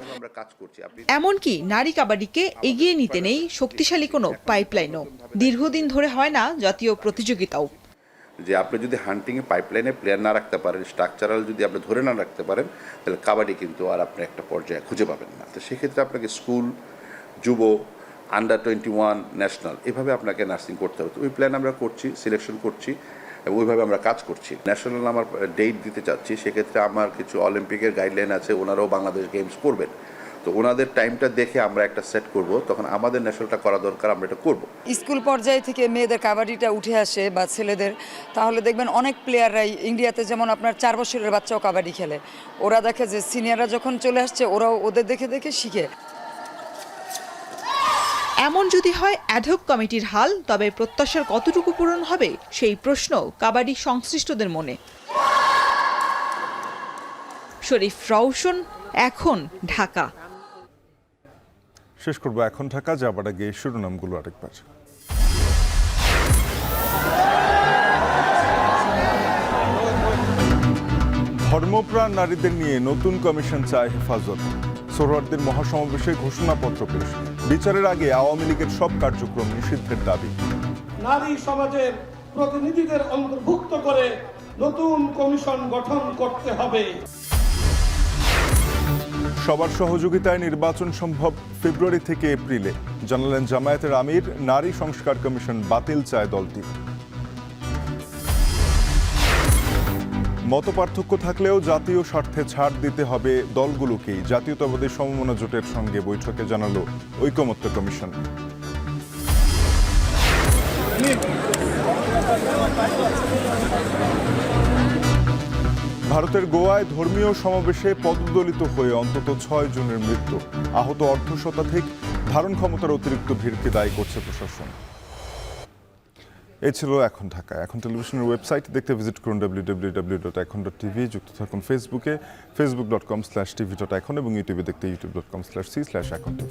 এমনকি নারী কাবাডিকে এগিয়ে নিতে নেই শক্তিশালী কোনো পাইপলাইনও। দীর্ঘদিন ধরে হয় না জাতীয় প্রতিযোগিতাও। যে আপনি যদি হান্টিংয়ে পাইপলাইনে প্লেয়ার না রাখতে পারেন, স্ট্রাকচারাল যদি আপনি ধরে না রাখতে পারেন, তাহলে কাবাডি কিন্তু আর আপনি একটা পর্যায়ে খুঁজে পাবেন না। তো সেক্ষেত্রে আপনাকে স্কুল, যুব, আন্ডার 21, ন্যাশনাল, এভাবে আপনাকে নার্সিং করতে হবে। ওই প্ল্যান আমরা করছি, সিলেকশন করছি এবং ওইভাবে আমরা কাজ করছি। ন্যাশনাল আমার ডেট দিতে চাচ্ছি, সেক্ষেত্রে আমার কিছু অলিম্পিকের গাইডলাইন আছে, ওনারাও বাংলাদেশ গেমস করবেন। তো ওনাদের টাইমটা দেখে আমরা একটা সেট করব, তখন আমাদের ন্যাশনালটা করা দরকার, আমরা এটা করব। স্কুল পর্যায়ে থেকে মেয়েদের কাবাডিটা উঠে আসে বা ছেলেদের, তাহলে দেখবেন অনেক প্লেয়াররাই ইন্ডিয়াতে যেমন আপনার 4 বছরের বাচ্চাও কাবাডি খেলে। ওরা দেখে যে সিনিয়ররা যখন চলে আসছে ওরাও ওদের দেখে দেখে শিখে। এমন যদি হয় অ্যাডহক কমিটির হাল, তবে প্রত্যাশার কতটুকু পূরণ হবে সেই প্রশ্ন কাবাডি সংশ্লিষ্টদের মনে। শরীফ রওশন, এখন ঢাকা। শেষ করবো এখন ঢাকা, যাবার আগে শিরোনামগুলো আরেকবার। ধর্মপ্রাণ নারীদের নিয়ে নতুন কমিশন চায় হেফাজত। সোহরাওয়ার্দীর মহাসমাবেশে ঘোষণাপত্র পেশ। বিচারের আগে আওয়ামী লীগের সব কার্যক্রম নিষিদ্ধের দাবি। নারী সমাজের প্রতিনিধিদের অন্তর্ভুক্ত করে নতুন কমিশন গঠন করতে হবে। সবার সহযোগিতায় নির্বাচন সম্ভব ফেব্রুয়ারি থেকে এপ্রিলে, জানালেন জামায়াতের আমির। নারী সংস্কার কমিশন বাতিল চায় দলটি। মতপার্থক্য থাকলেও জাতীয় স্বার্থে ছাড় দিতে হবে দলগুলোকেই, জাতীয়তাবাদী সমমনা জোটের সঙ্গে বৈঠকে জানালো ঐকমত্য কমিশন। ভারতের গোয়ায় ধর্মীয় সমাবেশে পদদলিত হয়ে অন্তত 6 জনের মৃত্যু। আহত অর্ধশতাধিক। ধারণ ক্ষমতার অতিরিক্ত ভিড়কে দায়ী করছে প্রশাসন। এই ছিল এখন ঢাকা। এখন টেলিভিশনের ওয়েবসাইট দেখতে ভিজিট করুন www.ekon.tv। যুক্ত থাকুন ফেসবুকে facebook.com/tv.ekon এবং ইউটিউবে দেখতে youtube.com/c/ekontv।